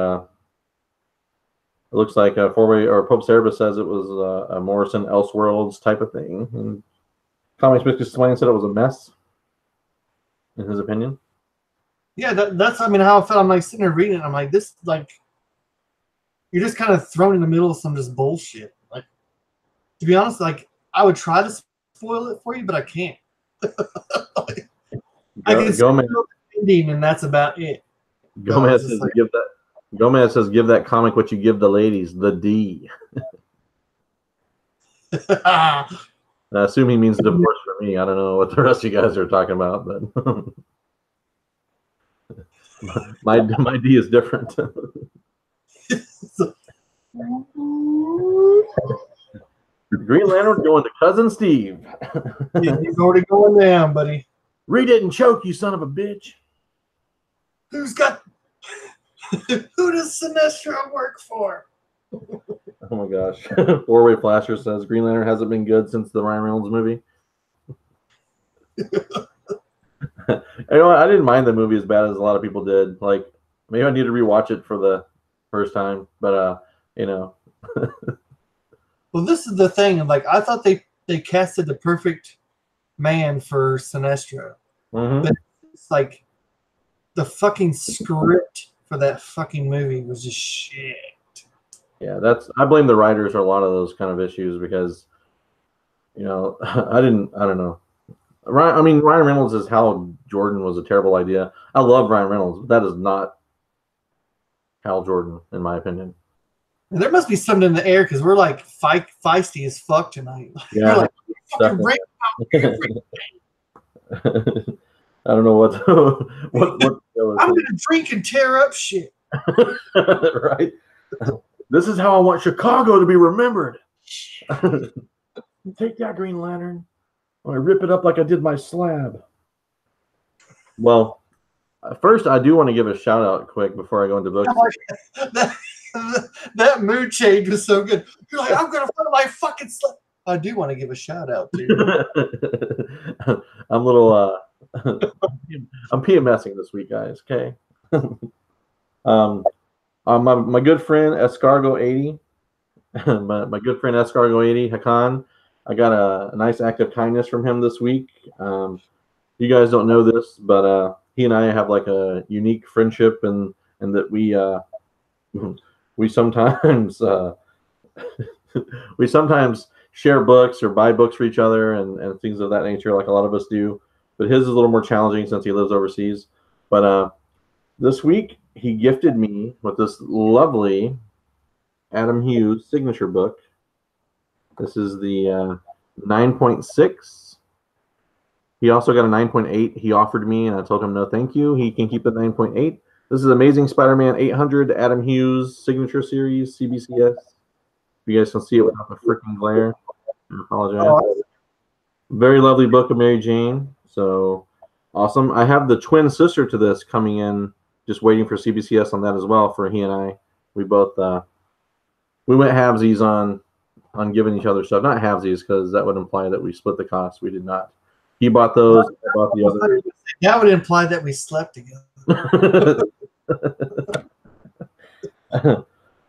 it looks like Four-Way or Pope Cerebus says it was a Morrison Elseworlds type of thing. And Comics Misexplained said it was a mess, in his opinion. Yeah, that's how I felt. I'm like sitting there reading it. I'm like, this, like, you're just kind of thrown in the middle of some just bullshit. Like, to be honest, like, I would try to spoil it for you, but I can't. I can see Gomez, the ending, and that's about it. Gomez just says like- Gomez says give that comic what you give the ladies, the D. I assume he means divorce for me. I don't know what the rest of you guys are talking about, but my D is different. Green Lantern going to Cousin Steve. Yeah, he's already going down, buddy. Read it and choke, you son of a bitch. Who does Sinestro work for? Oh my gosh. Four-Way Flasher says Green Lantern hasn't been good since the Ryan Reynolds movie. You know what? I didn't mind the movie as bad as a lot of people did. Like, maybe I need to rewatch it for the first time, but you know. Well, this is the thing. Like, I thought they casted the perfect man for Sinestro. Mm-hmm. But it's like the fucking script for that fucking movie was just shit. Yeah, I blame the writers for a lot of those kind of issues because, you know, I don't know. Ryan Reynolds as Hal Jordan was a terrible idea. I love Ryan Reynolds, but that is not Hal Jordan, in my opinion. And there must be something in the air because we're like feisty as fuck tonight. Yeah, like, fucking break I don't know what I'm gonna drink and tear up shit. Right? This is how I want Chicago to be remembered. Take that, Green Lantern. I rip it up like I did my slab. Well, first I do want to give a shout out quick before I go into books. That mood change was so good. You're like, I'm gonna find my fucking slab. I do want to give a shout out to. I'm a little I'm PMSing this week, guys. Okay. My good friend Escargo80, my good friend Escargo80, Hakan. I got a nice act of kindness from him this week. You guys don't know this, but he and I have like a unique friendship, and that we sometimes we sometimes share books or buy books for each other and things of that nature, like a lot of us do. But his is a little more challenging since he lives overseas. But this week he gifted me with this lovely Adam Hughes signature book. This is the 9.6. He also got a 9.8 he offered me, and I told him no thank you. He can keep the 9.8. This is Amazing Spider-Man 800 Adam Hughes signature series, CBCS. If you guys can see it without the freaking glare, I apologize. Very lovely book of Mary Jane. So awesome. I have the twin sister to this coming in, just waiting for CBCS on that as well for he and I. We both we went halvesies on giving each other stuff. Not halvesies because that would imply that we split the cost. We did not. He bought those. I bought the other. That would imply that we slept together.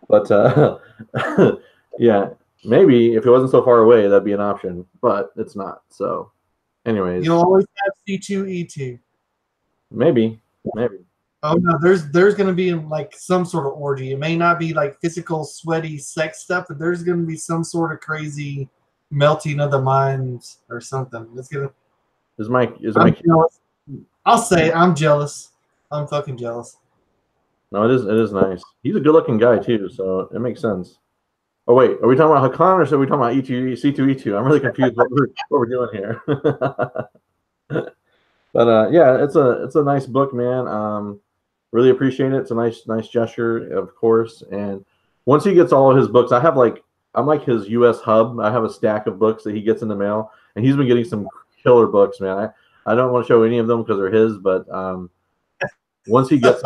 But yeah, maybe if it wasn't so far away, that'd be an option. But it's not. So, anyways, You'll always have C2E2. Maybe. Oh no, there's gonna be like some sort of orgy. It may not be like physical, sweaty sex stuff, but there's gonna be some sort of crazy melting of the minds or something. It's gonna. I'm jealous. I'll say I'm jealous. I'm fucking jealous. No, it is nice. He's a good-looking guy too, so it makes sense. Oh wait, are we talking about Hakan or are we talking about C2E2? I'm really confused what we're doing here. But yeah, it's a nice book, man. Really appreciate it. It's a nice gesture, of course. And once he gets all of his books, I'm like his U.S. hub. I have a stack of books that he gets in the mail, and he's been getting some killer books, man. I don't want to show any of them because they're his, but once he gets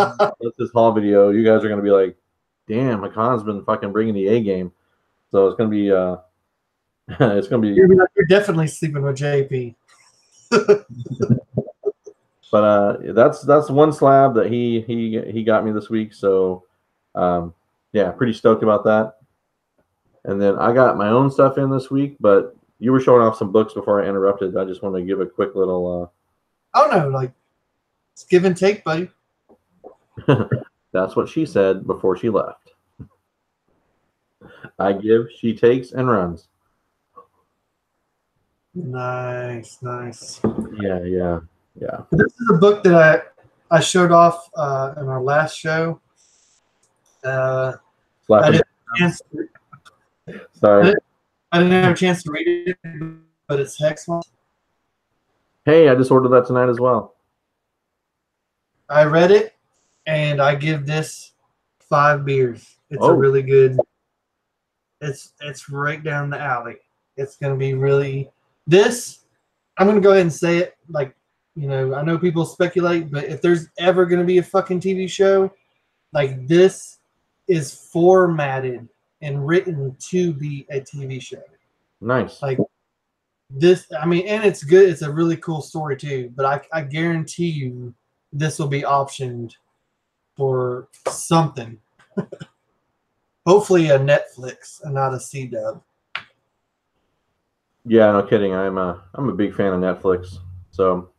this haul video, you guys are gonna be like, "Damn, Hakan's been fucking bringing the A game." So it's gonna be it's gonna be. You're definitely sleeping with JP. But that's one slab that he got me this week. So yeah, pretty stoked about that. And then I got my own stuff in this week, but you were showing off some books before I interrupted. I just wanted to give a quick little. Oh no, like it's give and take, buddy. That's what she said before she left. I give, she takes, and runs. Nice, nice. Yeah. This is a book that I showed off in our last show. I Slapping. didn't, have a chance to, Sorry. I didn't have a chance to read it, but it's Hex One. Hey, I just ordered that tonight as well. I read it, and I give this 5 beers. It's a really good. It's right down the alley. It's gonna be really this. I'm gonna go ahead and say it. Like, you know, I know people speculate, but if there's ever gonna be a fucking TV show, like this is formatted and written to be a TV show. Nice. Like this, I mean, and it's good. It's a really cool story too. But I guarantee you, this will be optioned for something. Hopefully, a Netflix and not a CW. Yeah, no kidding. I'm a big fan of Netflix. So.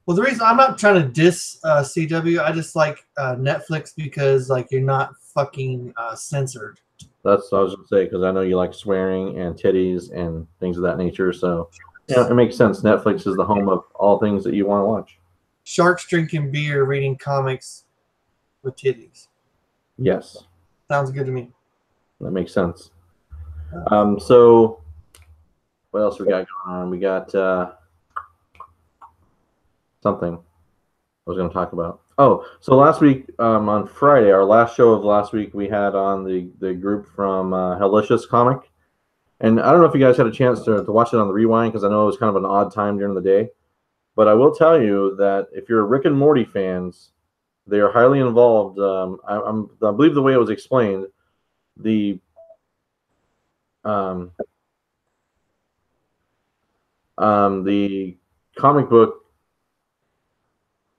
Well, the reason I'm not trying to diss CW, I just like Netflix because like you're not fucking censored. That's what I was going to say, because I know you like swearing and titties and things of that nature. So, yeah, it makes sense. Netflix is the home of all things that you want to watch. Sharks drinking beer, reading comics with titties. Yes. Sounds good to me. That makes sense. So, what else we got going on? We got something I was going to talk about. Oh, so last week on Friday, our last show of last week, we had on the group from Helicious Comic. And I don't know if you guys had a chance to watch it on the rewind, because I know it was kind of an odd time during the day. But I will tell you that if you're Rick and Morty fans, they are highly involved. I believe the way it was explained, the comic book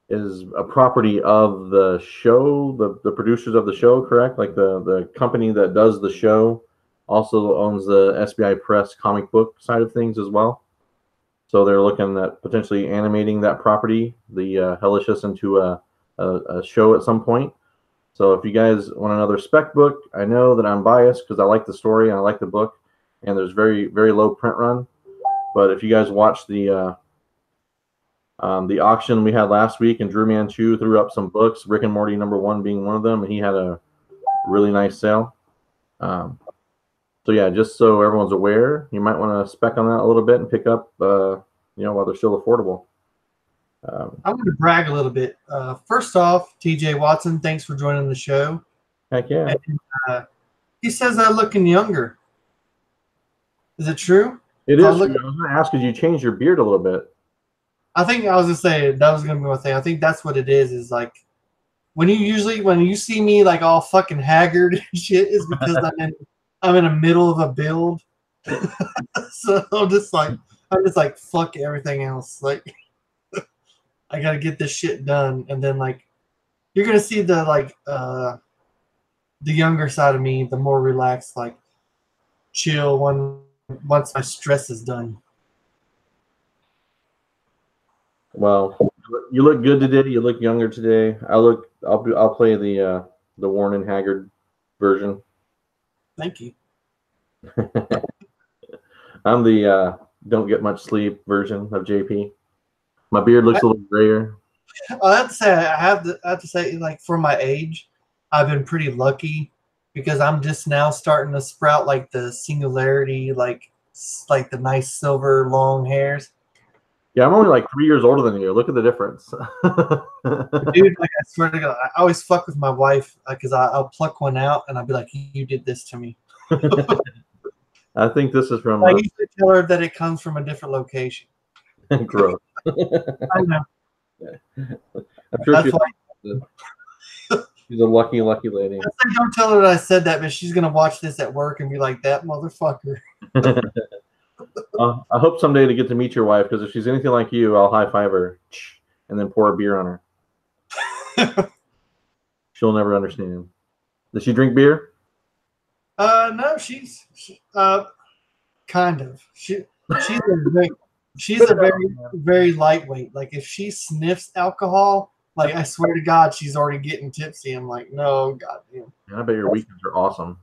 is a property of the show, the producers of the show, correct? Like the company that does the show also owns the SBI Press comic book side of things as well. So they're looking at potentially animating that property, the Helicious, into a show at some point. So if you guys want another spec book, I know that I'm biased because I like the story and I like the book, and there's very, very low print run. But if you guys watch the auction we had last week, and Drew Manchu threw up some books, Rick and Morty #1 being one of them, and he had a really nice sale. So yeah, just so everyone's aware, you might want to spec on that a little bit and pick up, while they're still affordable. I'm going to brag a little bit. First off, TJ Watson, thanks for joining the show. Heck yeah. And, he says I'm looking younger. Is it true? It is. I was going to ask, because you changed your beard a little bit. I think I was going to say that was going to be my thing. I think that's what it is like when you see me like all fucking haggard and shit, is because I'm in the middle of a build. So I'm just like fuck everything else. Like I gotta get this shit done, and then like you're gonna see the younger side of me, the more relaxed, like chill once my stress is done. Well, you look good today. You look younger today. I'll play the worn and haggard version. Thank you. I'm the don't get much sleep version of JP. My beard looks a little grayer. I have to say, like, for my age, I've been pretty lucky because I'm just now starting to sprout like the singularity, like the nice silver long hairs. Yeah, I'm only like 3 years older than you. Look at the difference. Dude, like I swear to God, I always fuck with my wife because I'll pluck one out and I'll be like, "You did this to me." I think this is from. I usually tell her that it comes from a different location. Gross. I know. I'm sure she's a lucky lady. Don't tell her that I said that, but she's gonna watch this at work and be like, "That motherfucker." I hope someday to get to meet your wife, because if she's anything like you, I'll high five her and then pour a beer on her. She'll never understand. Does she drink beer? No, she's kind of. She's a very lightweight. Like if she sniffs alcohol, like I swear to God, she's already getting tipsy. I'm like, no, goddamn. I bet your weekends are awesome.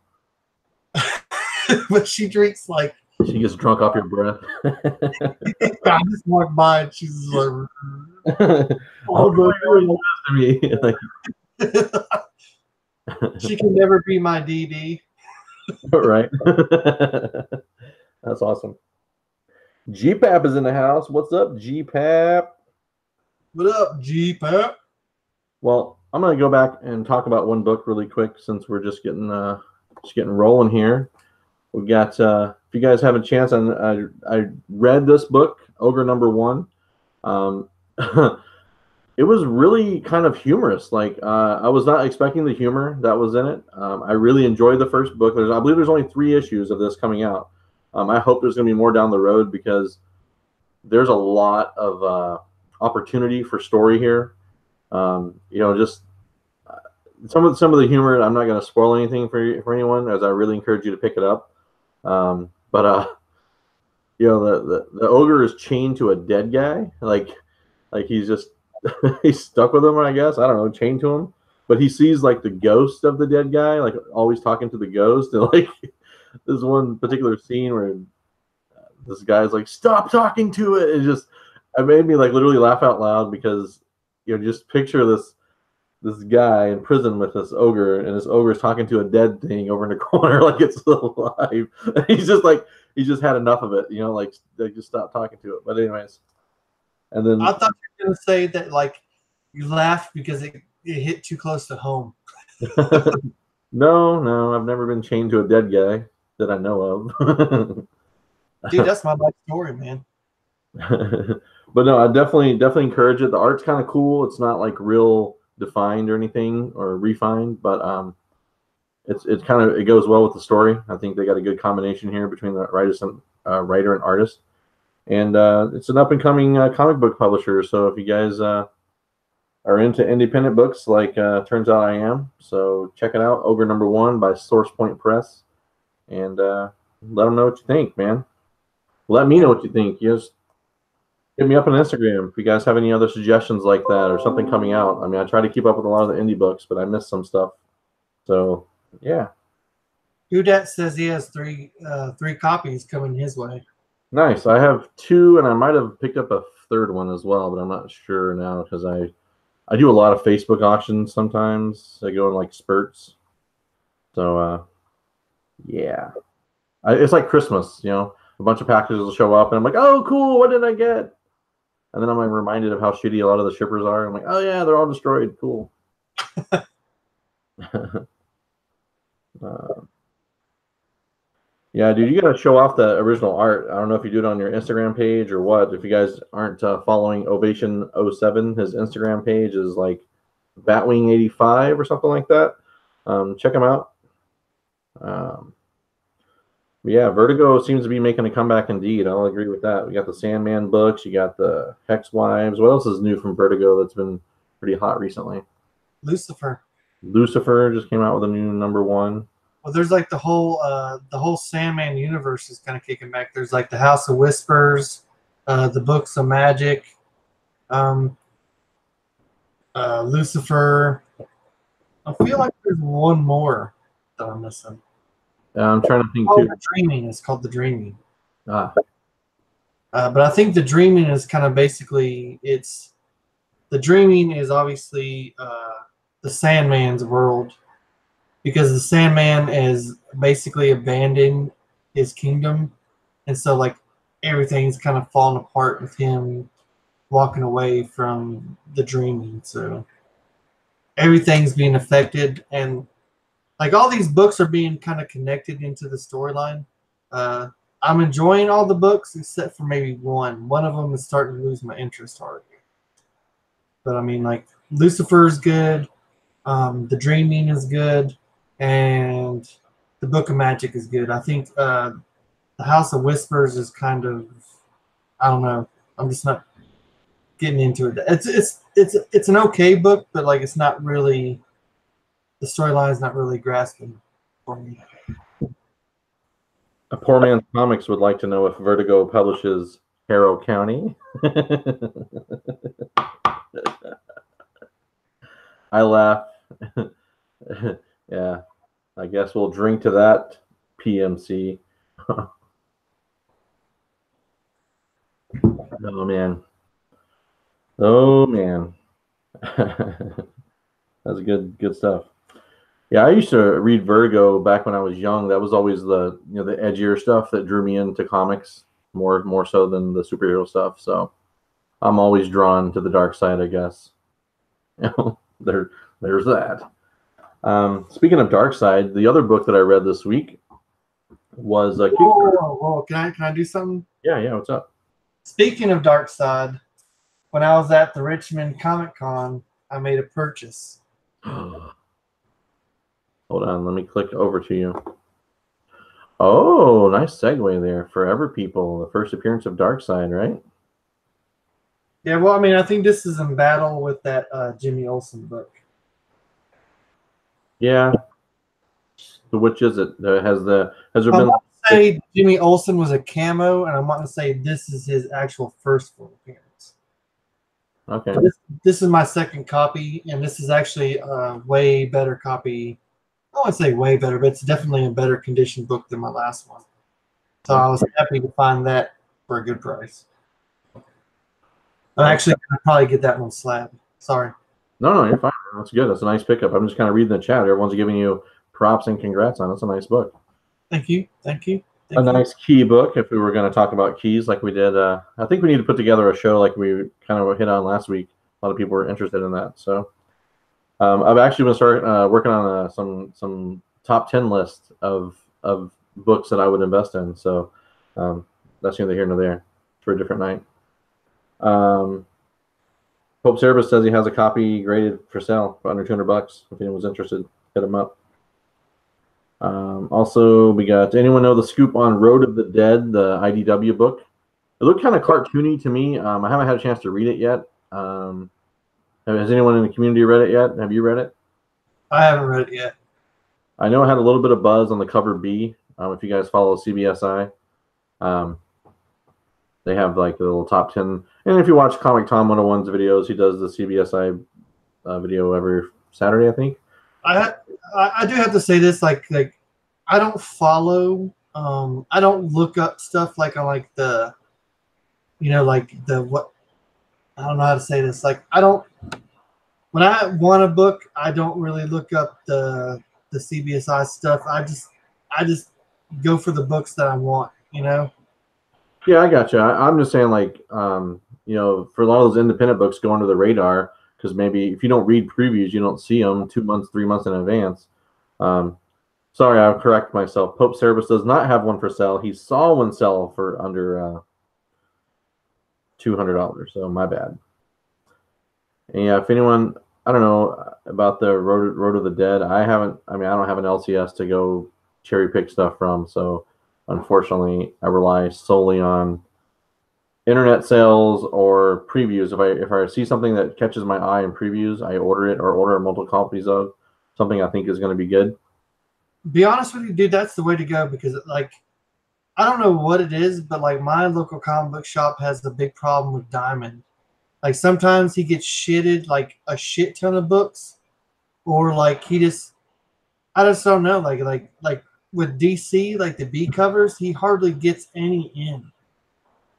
But she drinks like She gets drunk off your breath. I just walked by and she's just like, Oh, you're doing to me. Like, she can never be my DD. right. That's awesome. GPAP is in the house. What's up, GPAP? What up, GPAP? Well, I'm gonna go back and talk about one book really quick since we're just getting rolling here. We got if you guys have a chance, I read this book, Ogre Number One. It was really kind of humorous. Like I was not expecting the humor that was in it. I really enjoyed the first book. I believe there's only 3 issues of this coming out. I hope there's going to be more down the road because there's a lot of opportunity for story here. Just some of the humor. I'm not going to spoil anything for anyone, as I really encourage you to pick it up. The ogre is chained to a dead guy, like he's just he's stuck with him, I guess. I don't know, chained to him. But he sees like the ghost of the dead guy, like always talking to the ghost. And like there's one particular scene where this guy's like, "Stop talking to it." It made me like literally laugh out loud because just picture this guy in prison with this ogre, and this ogre is talking to a dead thing over in the corner like it's alive. And he's just had enough of it, like they just stopped talking to it. But anyways, and then I thought you were gonna say that like you laughed because it hit too close to home. No, I've never been chained to a dead guy that I know of. Dude, that's my life story, man. But no, I definitely encourage it. The art's kind of cool. It's not like real defined or anything or refined, but it's kind of, it goes well with the story. I think they got a good combination here between the writer and artist, and it's an up and coming comic book publisher. So if you guys are into independent books, like turns out I am, so check it out. Ogre Number One by Source Point Press, and let them know what you think, man. Let me know what you think. Just hit me up on Instagram if you guys have any other suggestions like that or something coming out. I mean, I try to keep up with a lot of the indie books, but I missed some stuff. So, yeah. Udat says he has three copies coming his way. Nice. I have 2, and I might have picked up a 3rd one as well, but I'm not sure now because I do a lot of Facebook auctions sometimes. I go in like spurts. So, yeah. It's like Christmas, a bunch of packages will show up, and I'm like, oh, cool, what did I get? And then I'm like reminded of how shitty a lot of the shippers are. I'm like, oh yeah, they're all destroyed. Cool. Yeah, dude, you gotta show off the original art. I don't know if you do it on your Instagram page or what. If you guys aren't following Ovation07, his Instagram page is like Batwing85 or something like that. Check him out. Yeah, Vertigo seems to be making a comeback indeed. I'll agree with that. We got the Sandman books. You got the Hex Wives. What else is new from Vertigo that's been pretty hot recently? Lucifer just came out with a new number 1. Well, there's like the whole Sandman universe is kind of kicking back. There's like the House of Whispers, the Books of Magic, Lucifer. I feel like there's one more that I'm missing. I'm trying to think too. The Dreaming. It's called The Dreaming. But I think The Dreaming is kind of basically The Dreaming is obviously the Sandman's world, because the Sandman is basically abandoned his kingdom, and so like everything's kind of falling apart with him walking away from the Dreaming. So everything's being affected, and like all these books are being kind of connected into the storyline. I'm enjoying all the books except for maybe one. One of them is starting to lose my interest already. But I mean, like Lucifer's good, The Dreaming is good, and the Book of Magic is good. I think the House of Whispers is kind of, I don't know. I'm just not getting into it. It's an okay book, but like it's not really, the storyline is not really grasping for me. A Poor Man's Comics would like to know if Vertigo publishes Harrow County. I laugh. Yeah, I guess we'll drink to that, PMC. Oh man. Oh man. That's good stuff. Yeah, I used to read Vertigo back when I was young. That was always the the edgier stuff that drew me into comics more so than the superhero stuff. So I'm always drawn to the dark side, I guess. There's that. Speaking of dark side, the other book that I read this week was whoa. Can I do something? Yeah. What's up? Speaking of dark side, when I was at the Richmond Comic Con, I made a purchase. Hold on, let me click over to you. Oh, nice segue there. Forever People, the first appearance of Darkseid, right? Yeah, well, I mean, I think this is in battle with that Jimmy Olsen book. Yeah. So which is it? Has there been? I want to say Jimmy Olsen was a camo, and I want to say this is his actual first full appearance. Okay. So this is my second copy, and this is actually a way better copy. I don't want to say way better, but it's definitely a better condition book than my last one. So I was happy to find that for a good price. I'm actually going to probably get that one slab. Sorry. No, you're fine. That's good. That's a nice pickup. I'm just kind of reading the chat. Everyone's giving you props and congrats on it. It's a nice book. Thank you. Nice key book. If we were going to talk about keys like we did, I think we need to put together a show like we kind of hit on last week. A lot of people were interested in that. So I've actually been working on some top 10 lists of books that I would invest in. So that's neither here nor there for a different night. Pope Cerebus says he has a copy graded for sale for under $200. If anyone's interested, hit him up. Also, we got, anyone know the scoop on Road of the Dead, the IDW book? It looked kind of cartoony to me. I haven't had a chance to read it yet. Has anyone in the community read it yet? Have you read it? I haven't read it yet. I know it had a little bit of buzz on the cover B. If you guys follow CBSI, they have like the little top 10. And if you watch Comic Tom 101's videos, he does the CBSI video every Saturday, I think. I do have to say this, like I don't follow, I don't look up stuff like on like the, like the what, I don't know how to say this. Like when I want a book, I don't really look up the CBSI stuff. I just go for the books that I want, Yeah, I got you. I'm just saying, like, for a lot of those independent books go under the radar because maybe if you don't read previews, you don't see them 2 months, 3 months in advance. Sorry, I'll correct myself. Pope Cerebus does not have one for sale. He saw one sell for under $200, so my bad. And yeah, if anyone, I don't know about the Road of the Dead. I don't have an LCS to go cherry pick stuff from, so unfortunately, I rely solely on internet sales or previews. If I see something that catches my eye in previews, I order it or order multiple copies of something I think is going to be good. Be honest with you, dude, that's the way to go because, like, I don't know what it is, but like my local comic book shop has a big problem with Diamond. Like sometimes he gets shitted like a shit ton of books, or like I just don't know. Like with DC, like the B covers, he hardly gets any in.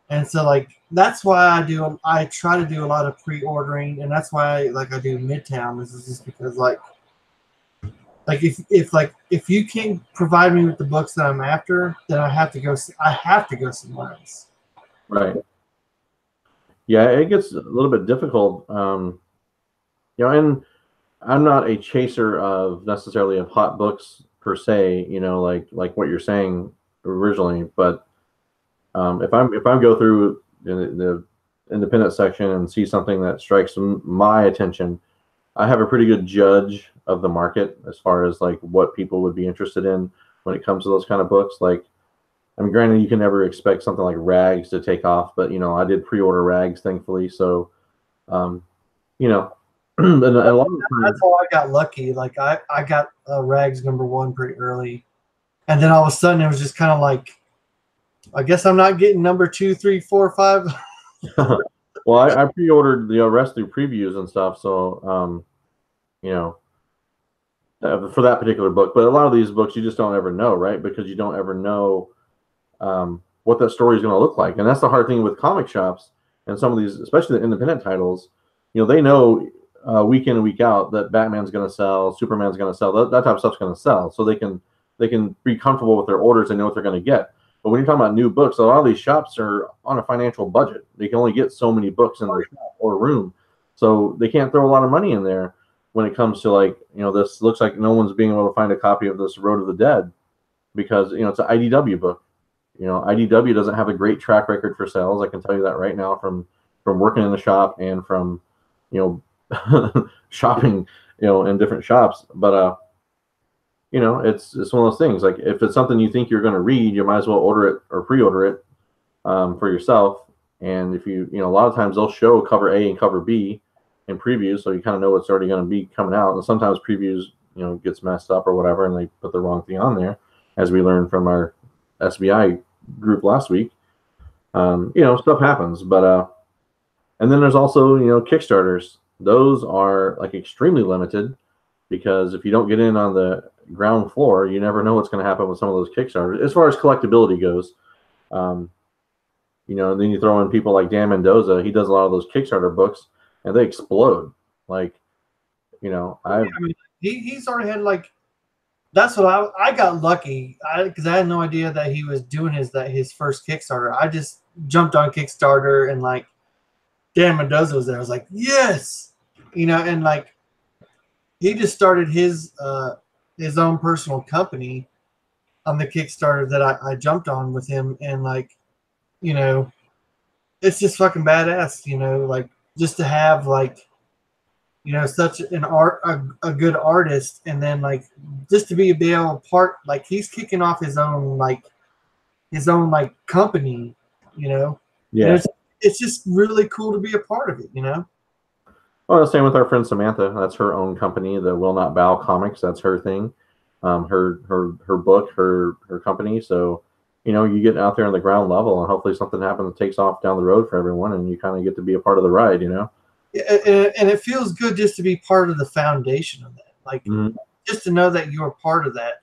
And so like that's why I try to do a lot of pre-ordering, and that's why like I do Midtown. This is just because like if you can't provide me with the books that I'm after, then I have to go somewhere else. Right. Yeah, it gets a little bit difficult. And I'm not a chaser of necessarily of hot books per se, like what you're saying originally, but if I go through the independent section and see something that strikes my attention, I have a pretty good judge of the market as far as like what people would be interested in when it comes to those kind of books. Like, I mean, granted, you can never expect something like Rags to take off, but I did pre-order Rags, thankfully. So, and a lot of times, that's how I got lucky. Like I got Rags #1 pretty early, and then all of a sudden it was just kind of like, I guess I'm not getting number 2, 3, 4, 5. Well, I pre-ordered the rest through previews and stuff, so for that particular book. But a lot of these books you just don't ever know, right? Because you don't ever know what that story is going to look like, and that's the hard thing with comic shops And some of these, especially the independent titles, they know week in and week out that Batman's going to sell, Superman's going to sell, that type of stuff's going to sell. So they can be comfortable with their orders and know what they're going to get. But when you're talking about new books, a lot of these shops are on a financial budget. They can only get so many books in their shop or room. So they can't throw a lot of money in there when it comes to this looks like no one's being able to find a copy of this Road of the Dead because, it's an IDW book. IDW doesn't have a great track record for sales. I can tell you that right now from working in the shop and from, shopping, in different shops. But, it's one of those things. Like if it's something you think you're going to read, you might as well order it or pre-order it for yourself. And if a lot of times they'll show cover A and cover B in previews, so you kind of know what's already going to be coming out. And sometimes previews, gets messed up or whatever, and they put the wrong thing on there, as we learned from our SBI group last week. Stuff happens, but and then there's also Kickstarters. Those are like extremely limited because if you don't get in on the ground floor, you never know what's going to happen with some of those Kickstarters as far as collectability goes. And then you throw in people like Dan Mendoza. He does a lot of those Kickstarter books, and they explode. He's already had that's what I got lucky because I had no idea that he was doing his first Kickstarter. I just jumped on Kickstarter and Dan Mendoza was there. I was like, yes, and he just started his own personal company on the Kickstarter that I jumped on with him, and it's just fucking badass, just to have such an a good artist, and then just to be able to part he's kicking off his own company, Yeah. And it's just really cool to be a part of it, Well, the same with our friend Samantha. That's her own company, the Will Not Bow Comics. That's her thing, her book, her company. So, you get out there on the ground level, and hopefully something happens that takes off down the road for everyone, and you kind of get to be a part of the ride, Yeah, and it feels good just to be part of the foundation of that. Just to know that you're part of that.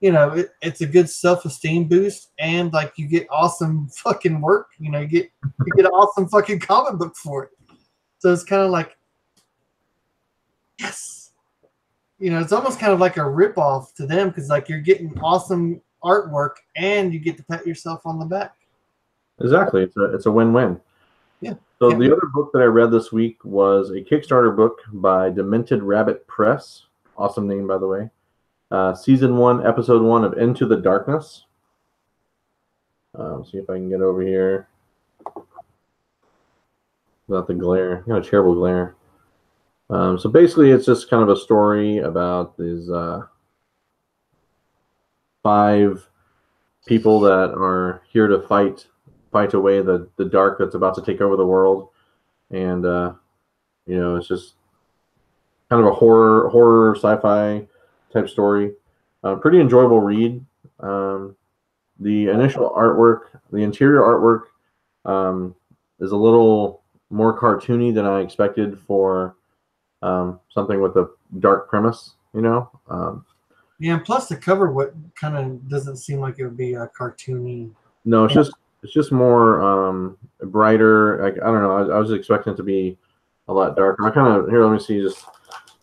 It's a good self-esteem boost, and you get awesome fucking work. You get an awesome fucking comic book for it. So it's kind of yes, it's almost kind of like a rip-off to them because you're getting awesome artwork and you get to pat yourself on the back. Exactly, it's a win-win. Yeah. So the other book that I read this week was a Kickstarter book by Demented Rabbit Press. Awesome name, by the way. Season 1, Episode 1 of Into the Darkness. See if I can get over here. Without the glare. A terrible glare. So basically, it's just kind of a story about these 5 people that are here to fight away the dark that's about to take over the world. And, it's just kind of a horror sci-fi type story. Pretty enjoyable read. The initial artwork, the interior artwork, is a little more cartoony than I expected for something with a dark premise, Yeah, and plus the cover kind of doesn't seem like it would be a cartoony. No, it's just more brighter. I don't know. I was expecting it to be a lot darker. Here. Let me see. Just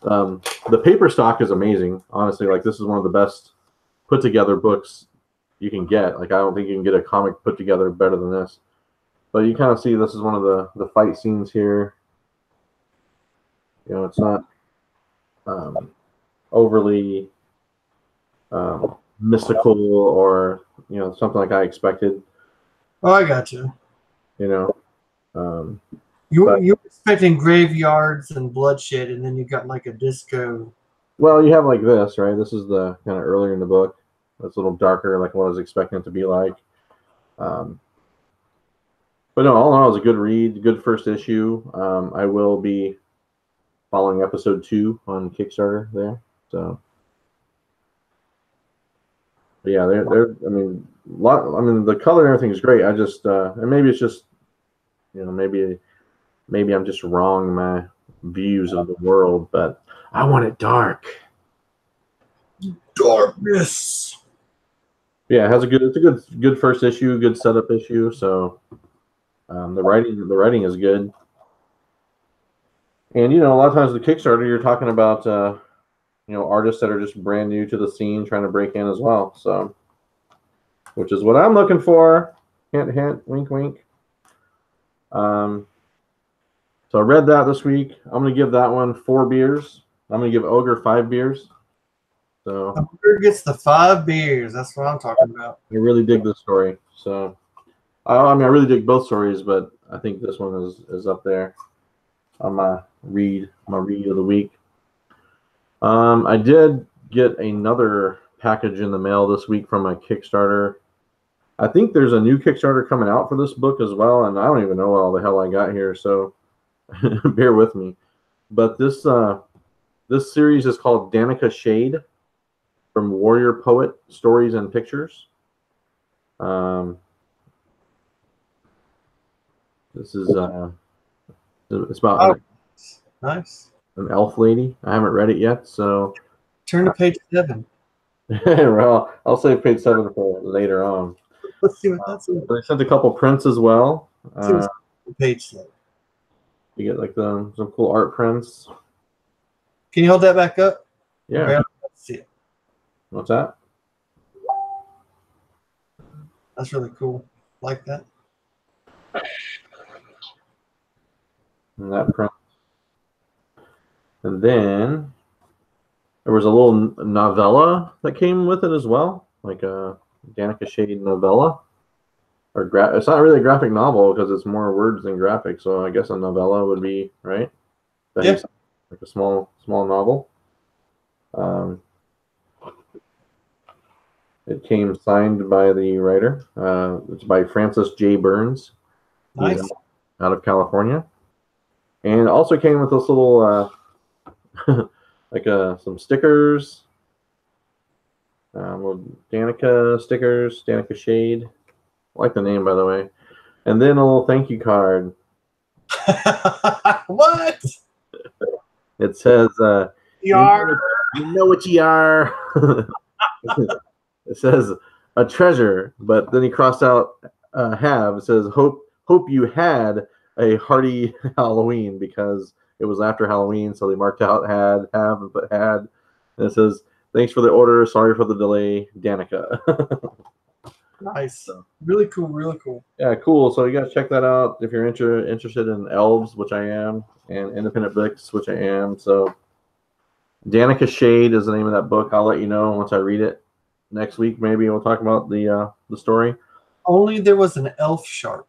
the paper stock is amazing. Honestly, this is one of the best put together books you can get. I don't think you can get a comic put together better than this. But you kind of see this is one of the fight scenes here. It's not overly mystical or something like I expected. Oh, I got you. You're expecting graveyards and bloodshed, and then you got a disco. Well, you have this, right? This is the kind of earlier in the book. It's a little darker, what I was expecting it to be like. But no, all in all, it was a good read, good first issue. I will be following episode 2 on Kickstarter there. So, but yeah, they're. The color and everything is great. I just, and maybe it's just, maybe I'm just wrong in my views of the world, but I want it dark. Darkness. Yeah, it's a good first issue, good setup issue. So, The writing is good. And a lot of times the Kickstarter, you're talking about artists that are just brand new to the scene, trying to break in as well. So, which is what I'm looking for. Hint, hint, wink, wink. So I read that this week. I'm gonna give that one 4 beers. I'm gonna give Ogre 5 beers. So Ogre gets the 5 beers. That's what I'm talking about. I really dig this story. So I really dig both stories, but I think this one is up there on my read of the week. I did get another package in the mail this week from a Kickstarter. I think there's a new Kickstarter coming out for this book as well, and I don't even know what all the hell I got here, so bear with me. But this series is called Danica Shade, from Warrior Poet Stories and Pictures. This is it's about nice. An elf lady. I haven't read it yet, so turn to page 7. Well, I'll save page 7 for later on. Let's see what that's about. They sent a couple prints as well. Page 7. You get like some cool art prints. Can you hold that back up? Yeah. Okay, let's see it. What's that? That's really cool. Like that. And that print. And then there was a little novella that came with it as well, like a Danica Shade novella. Or it's not really a graphic novel because it's more words than graphics. So I guess a novella would be right. Yeah. Like a small novel. It came signed by the writer. It's by Francis J. Burns. Nice. Out of California. And it also came with this little like some stickers. Little Danica stickers, Danica Shade. I like the name, by the way. And then a little thank you card. What? It says, you are. You know what you are. It says a treasure, but then he crossed out have. It says hope you had a hearty Halloween, because it was after Halloween, so they marked out have and put had. And it says thanks for the order, sorry for the delay, Danica. Nice. Really cool, really cool. Yeah, cool. So you got to check that out if you're interested in elves, which I am, and independent books, which I am. So Danica Shade is the name of that book. I'll let you know once I read it. Next week, maybe we'll talk about the story. Only there was an elf shark.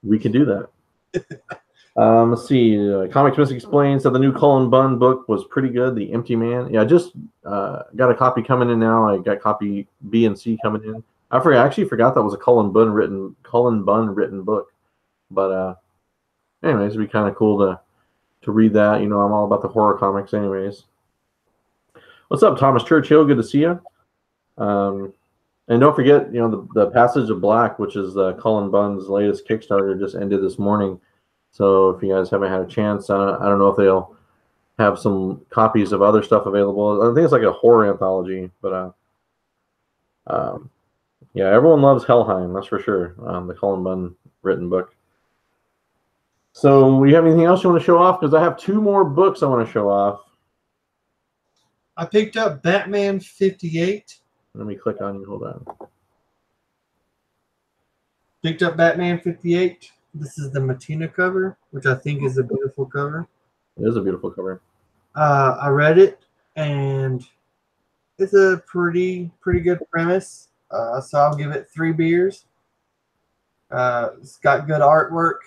We can do that. Let's see. Comics Mystic Explains said the new Cullen Bunn book was pretty good. The Empty Man. Yeah, I just got a copy coming in now. I got copy B and C coming in. I actually forgot that was a Cullen Bunn written book. But anyways, it'd be kind of cool to read that. I'm all about the horror comics, anyways. What's up, Thomas Churchill? Good to see you. And don't forget, the Passage of Black, which is Cullen Bunn's latest Kickstarter, just ended this morning. So if you guys haven't had a chance, I don't know if they'll have some copies of other stuff available. I think it's like a horror anthology, but yeah, everyone loves Helheim, that's for sure. The Cullen Bunn written book. So, you have anything else you want to show off? Because I have 2 more books I want to show off. I picked up Batman 58. Let me click on you. Hold on. Picked up Batman 58. This is the Matina cover, which I think is a beautiful cover. It is a beautiful cover. I read it, and it's a pretty good premise. So I'll give it 3 beers. It's got good artwork.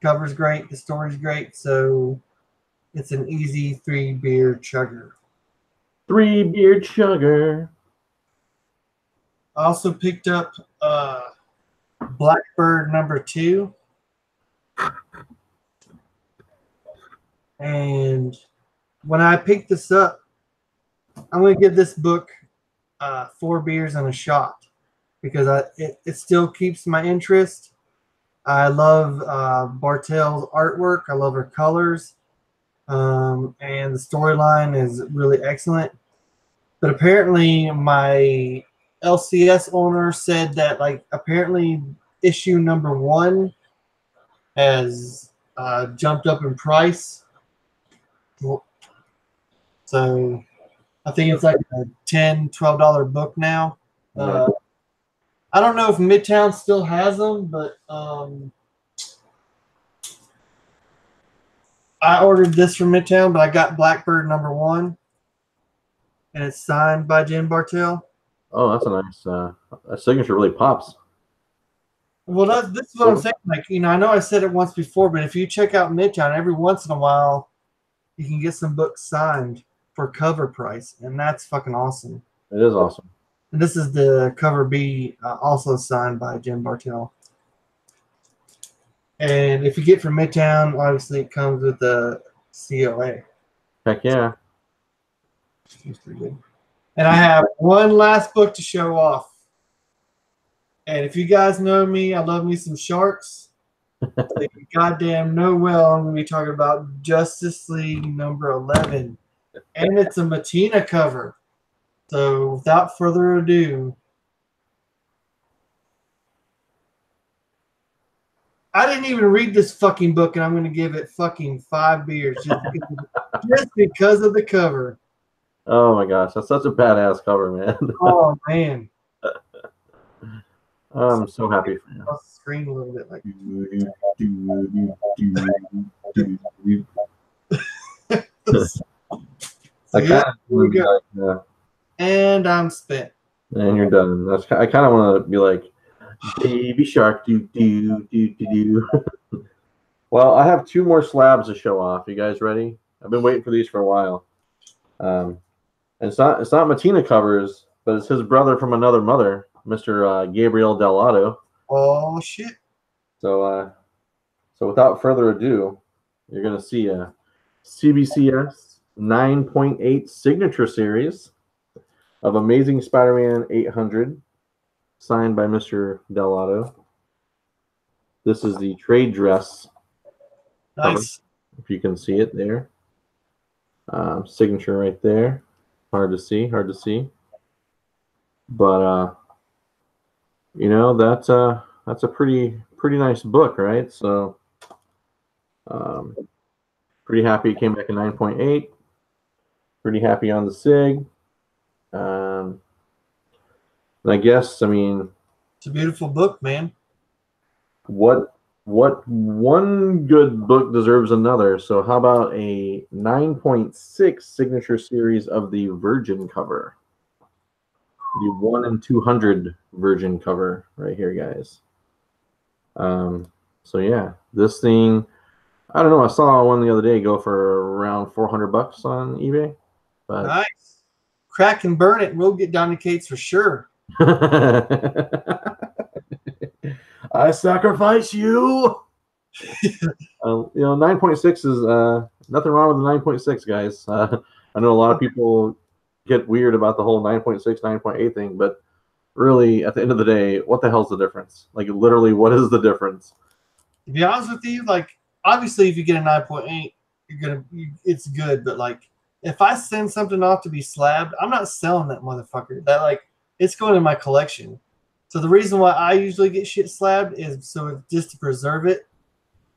Cover's great. The story's great. So it's an easy 3 beer chugger. 3 beer chugger. I also picked up Blackbird #2. And when I picked this up, I'm going to give this book 4 beers and a shot, because it still keeps my interest. I love Bartel's artwork. I love her colors. And the storyline is really excellent. But apparently my LCS owner said that, apparently issue number 1 has jumped up in price. So I think it's like a $10, $12 book now. I don't know if Midtown still has them, but I ordered this from Midtown, but I got Blackbird number 1, and it's signed by Jen Bartel. Oh, that's a nice. That signature really pops. Well, this is what I'm saying. Like, you know, I know I said it once before, but if you check out Midtown, every once in a while, you can get some books signed for cover price, and that's fucking awesome. It is awesome. And this is the cover B, also signed by Jen Bartel. And if you get from Midtown, obviously it comes with the COA. Heck yeah. That's pretty good. And I have one last book to show off. And if you guys know me, I love me some sharks. So you goddamn know well I'm going to be talking about Justice League number 11. And it's a Mattina cover. So without further ado, I didn't even read this fucking book, and I'm going to give it fucking 5 beers just because of the cover. Oh my gosh, that's such a badass cover, man. Oh man. I'm so happy for you. I'll screen a little bit like. And I'm spent. And you're done. I kind of want to be like, baby shark, do. Well, I have 2 more slabs to show off. You guys ready? I've been waiting for these for a while. And it's not Mattina covers, but it's his brother from another mother, Mr. Gabriel Dell'Otto. Oh shit! So without further ado, you're gonna see a CBCS 9.8 signature series of Amazing Spider-Man 800, signed by Mr. Dell'Otto. This is the trade dress. Nice. If you can see it there. Signature right there. Hard to see. But you know, that's a pretty nice book, right? So pretty happy it came back in 9.8. Pretty happy on the SIG. And I guess, I mean, it's a beautiful book, man. What one good book deserves another? So how about a 9.6 signature series of the Virgin cover? The 1 in 200 Virgin cover right here, guys. So yeah, this thing, I don't know. I saw one the other day go for around $400 on eBay. But nice. Crack and burn it. We'll get down to Kate's for sure. I sacrifice you. You know, 9.6 is nothing wrong with the 9.6, guys. I know a lot of people get weird about the whole 9.6, 9.8 thing, but really, at the end of the day, what the hell's the difference? Like, literally, what is the difference? To be honest with you, like, obviously, if you get a 9.8, it's good. But like, if I send something off to be slabbed, I'm not selling that motherfucker. That, like, it's going in my collection. So the reason why I usually get shit slabbed is just to preserve it.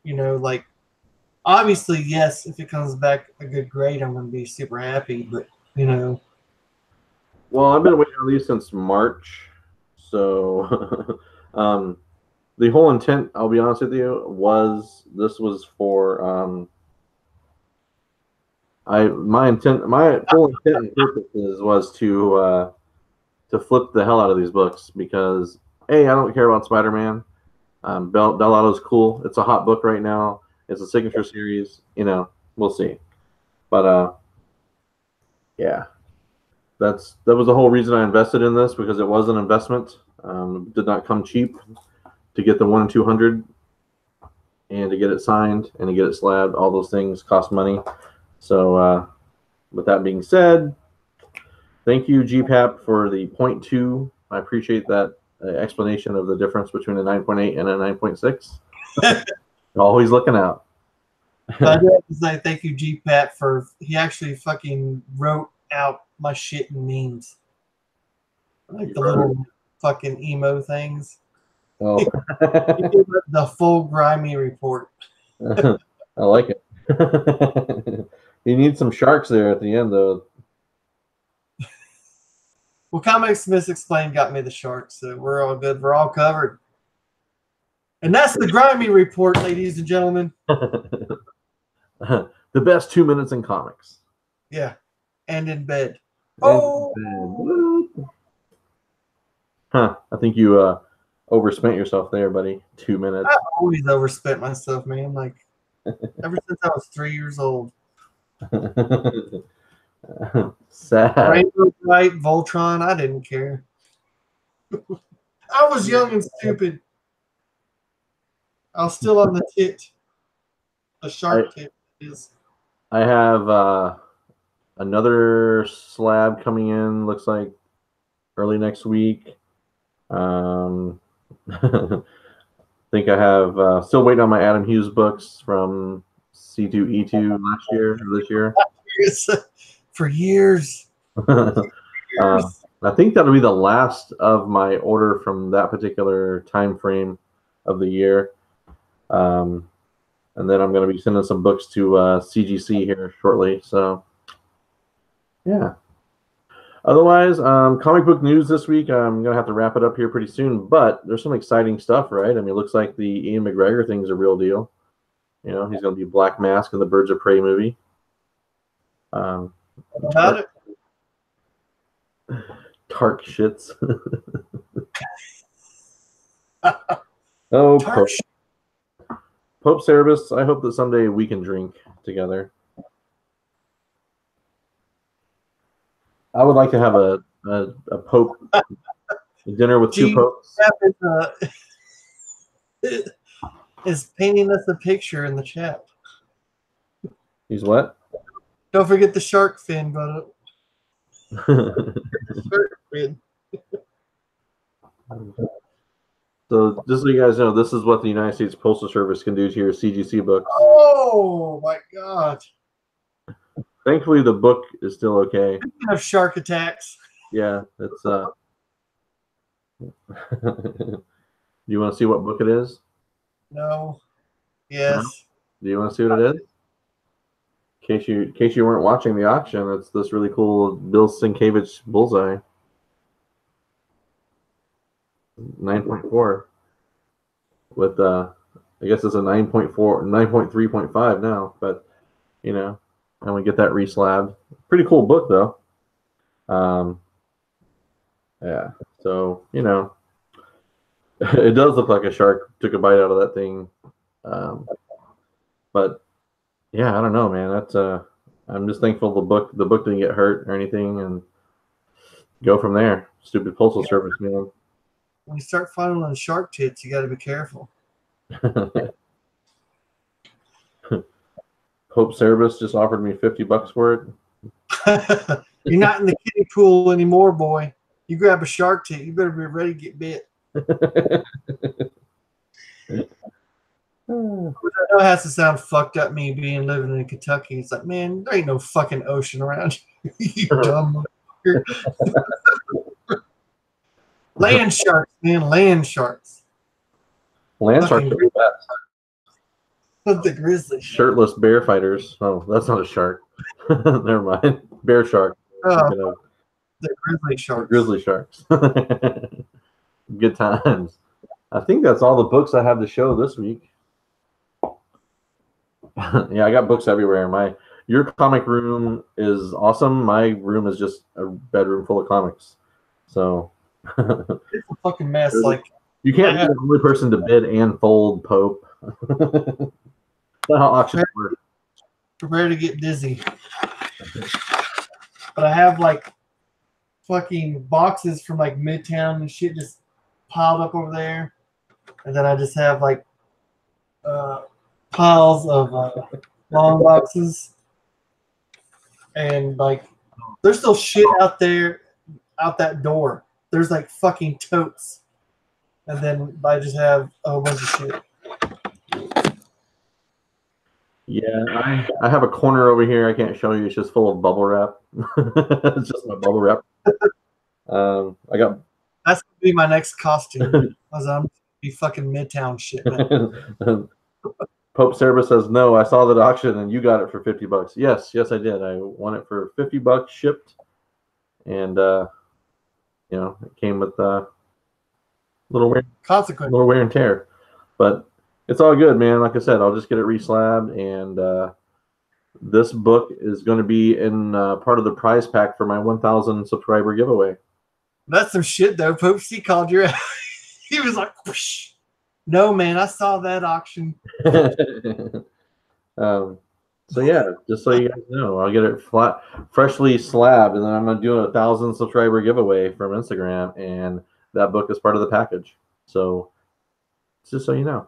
You know, like, obviously, yes, if it comes back a good grade, I'm going to be super happy. But, you know. Well, I've been waiting on these since March. So the whole intent, I'll be honest with you, this was for my full intent and purposes was to flip the hell out of these books because A, I don't care about Spider-Man. Dell'Otto's cool. It's a hot book right now. It's a signature series. You know, we'll see. But yeah, that was the whole reason I invested in this, because it was an investment. It did not come cheap to get the 1 in 200 and to get it signed and to get it slabbed. All those things cost money. So with that being said, thank you, GPAP, for the 0.2. I appreciate that explanation of the difference between a 9.8 and a 9.6. Always looking out. I do have to say thank you, GPAP, for he actually fucking wrote out my shit in memes. Like the little fucking emo things. Oh, He did the full grimy report. I like it. You need some sharks there at the end, though. Well, Comics Misexplained got me the sharks, so we're all good. We're all covered. And that's the grimy report, ladies and gentlemen. The best 2 minutes in comics. Yeah, and in bed. Oh, huh? I think you overspent yourself there, buddy. 2 minutes. I always overspent myself, man. Like ever since I was 3 years old. Sad. Rainbow Bright, Voltron, I didn't care. I was young and stupid. I was still on the tit. The shark tit is. I have another slab coming in. Looks like early next week. I think I have still waiting on my Adam Hughes books from C2E2 last year or this year. For years. I think that'll be the last of my order from that particular time frame of the year. And then I'm going to be sending some books to CGC here shortly. So, yeah. Otherwise, comic book news this week, I'm going to have to wrap it up here pretty soon. But there's some exciting stuff, right? I mean, it looks like the Ian McGregor thing's a real deal. You know, he's going to be Black Mask in the Birds of Prey movie. About it? Tark shits. Oh, Tark Pope Cerebus, I hope that someday we can drink together. I would like to have a Pope dinner with two popes. Is painting us a picture in the chat. He's what? Don't forget the shark fin, but shark fin. So just so you guys know, this is what the United States Postal Service can do to your CGC books. Oh my God! Thankfully, the book is still okay. Speaking of shark attacks. Yeah, it's Do you want to see what book it is? No. Yes. No? Do you want to see what it is? In case you weren't watching the auction, it's this really cool Bill Sienkiewicz Bullseye. 9.4 with I guess it's a 9.4 9.3.5 now, but you know, and we get that reslabbed. Pretty cool book though. Yeah, so you know, it does look like a shark took a bite out of that thing. But yeah, I don't know, man. That's I'm just thankful the book didn't get hurt or anything, and go from there. Stupid Postal Service, man. When you start finding on shark tits, you got to be careful. Pope Cerebus just offered me $50 for it. You're not in the kiddie pool anymore, boy. You grab a shark tit, you better be ready to get bit. I know it has to sound fucked up, me being living in Kentucky. It's like, man, there ain't no fucking ocean around you, you dumb motherfucker. Land sharks, man, land sharks. Land sharks are the best. The grizzly shirtless bear fighters. Oh, that's not a shark. Never mind. Bear shark. The grizzly sharks. Grizzly sharks. Good times. I think that's all the books I have to show this week. Yeah, I got books everywhere. Your comic room is awesome. My room is just a bedroom full of comics. So it's a fucking mess. Like you can't be the only person to bid and fold Pope. That's how auctions work. Prepare to get dizzy. But I have like fucking boxes from like Midtown and shit just piled up over there, and then I just have like piles of long boxes, and like there's still shit out there, out that door. There's like fucking totes, and then I just have a whole bunch of shit. Yeah, I have a corner over here I can't show you. It's just full of bubble wrap. It's just my bubble wrap. I got. That's gonna be my next costume. As I'm be fucking Midtown shit. Man. Pope Cerberus says, no, I saw that auction and you got it for $50. Yes, I did. I won it for $50 shipped. And, you know, it came with little wear and tear. But it's all good, man. Like I said, I'll just get it reslabbed. And this book is going to be in part of the prize pack for my 1,000 subscriber giveaway. That's some shit, though. Pope C called your He was like, whoosh. No, man, I saw that auction. So yeah, just so you guys know, I'll get it freshly slabbed, and then I'm gonna do a 1,000 subscriber giveaway from Instagram, and that book is part of the package. So just so you know.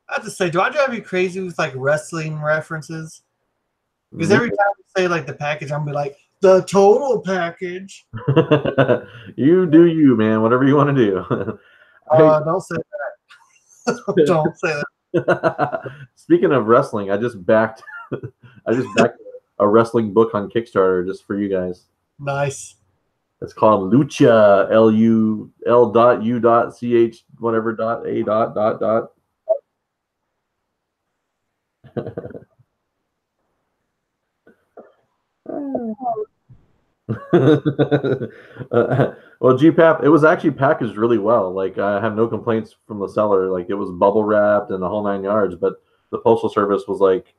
I have to say, do I drive you crazy with like wrestling references? Because every time you say like the package, I'm gonna be like, the total package. You do you, man. Whatever you want to do. Don't say that. Don't say that. Speaking of wrestling, I just backed a wrestling book on Kickstarter just for you guys. Nice. It's called Lucha L.U.C.H whatever .A . Well, GPAP, it was actually packaged really well. Like, I have no complaints from the seller. Like, it was bubble wrapped and the whole 9 yards. But the Postal Service was like,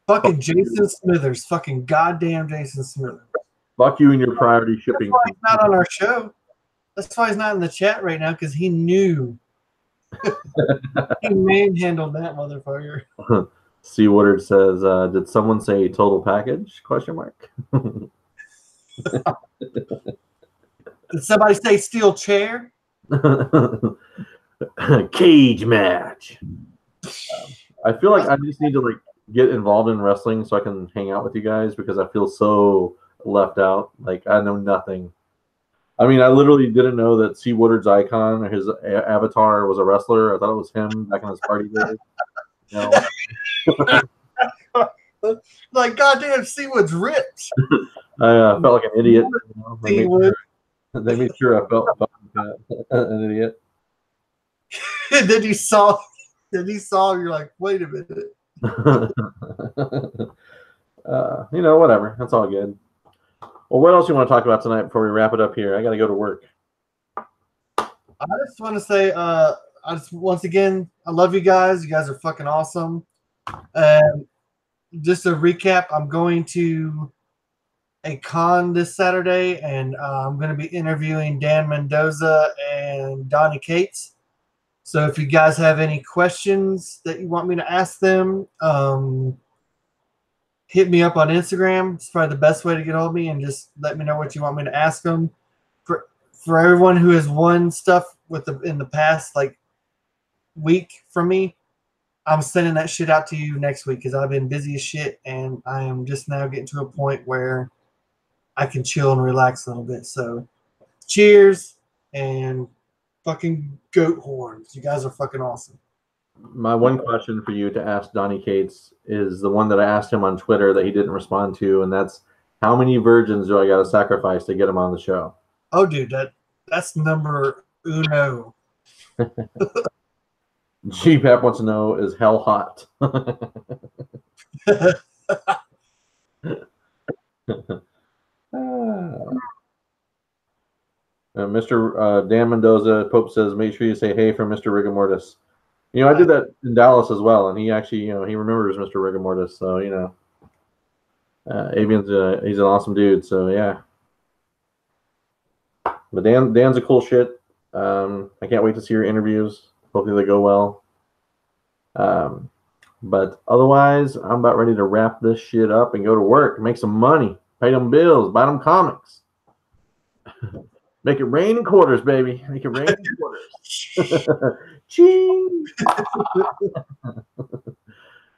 fucking Jason Smithers, fucking goddamn Jason Smithers. Fuck you and your priority shipping. That's why he's not on our show. That's why he's not in the chat right now, because he knew. He manhandled that motherfucker. C. Woodard says, did someone say total package? Question mark. Did somebody say steel chair? Cage match. I feel like I just need to like get involved in wrestling so I can hang out with you guys, because I feel so left out. Like, I know nothing. I mean, I literally didn't know that C. Woodard's icon or his avatar was a wrestler. I thought it was him back in his party days. You know? Like, goddamn, C-Wood's ripped. I felt like an idiot. You know? They made sure I felt an idiot. And then you saw, you're like, wait a minute. You know, whatever. That's all good. Well, what else you want to talk about tonight before we wrap it up here? I got to go to work. I just want to say, once again, I love you guys. You guys are fucking awesome. Just a recap, I'm going to a con this Saturday, and I'm going to be interviewing Dan Mendoza and Donnie Cates. So if you guys have any questions that you want me to ask them, hit me up on Instagram. It's probably the best way to get hold of me, and just let me know what you want me to ask them. For everyone who has won stuff in the past like week from me, I'm sending that shit out to you next week, because I've been busy as shit, and I am just now getting to a point where I can chill and relax a little bit. So cheers and fucking goat horns. You guys are fucking awesome. My one question for you to ask Donnie Cates is the one that I asked him on Twitter that he didn't respond to, and that's, how many virgins do I got to sacrifice to get him on the show? Oh, dude, that's number uno. GPAP wants to know, is hell hot? Mr. Dan Mendoza, Pope says, make sure you say hey from Mr. Rigamortis. You know, I did that in Dallas as well, and he actually, you know, he remembers Mr. Rigamortis. So, you know, Avian's he's an awesome dude. So, yeah. But Dan's a cool shit. I can't wait to see your interviews. Hopefully they go well. But otherwise, I'm about ready to wrap this shit up and go to work, make some money, pay them bills, buy them comics. Make it rain in quarters, baby. Make it rain in quarters. Ching.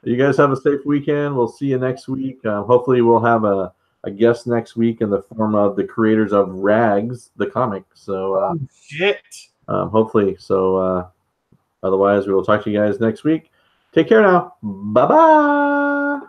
You guys have a safe weekend. We'll see you next week. Hopefully we'll have a guest next week in the form of the creators of Rags, the comic. So shit. Hopefully. So otherwise, we will talk to you guys next week. Take care now. Bye-bye.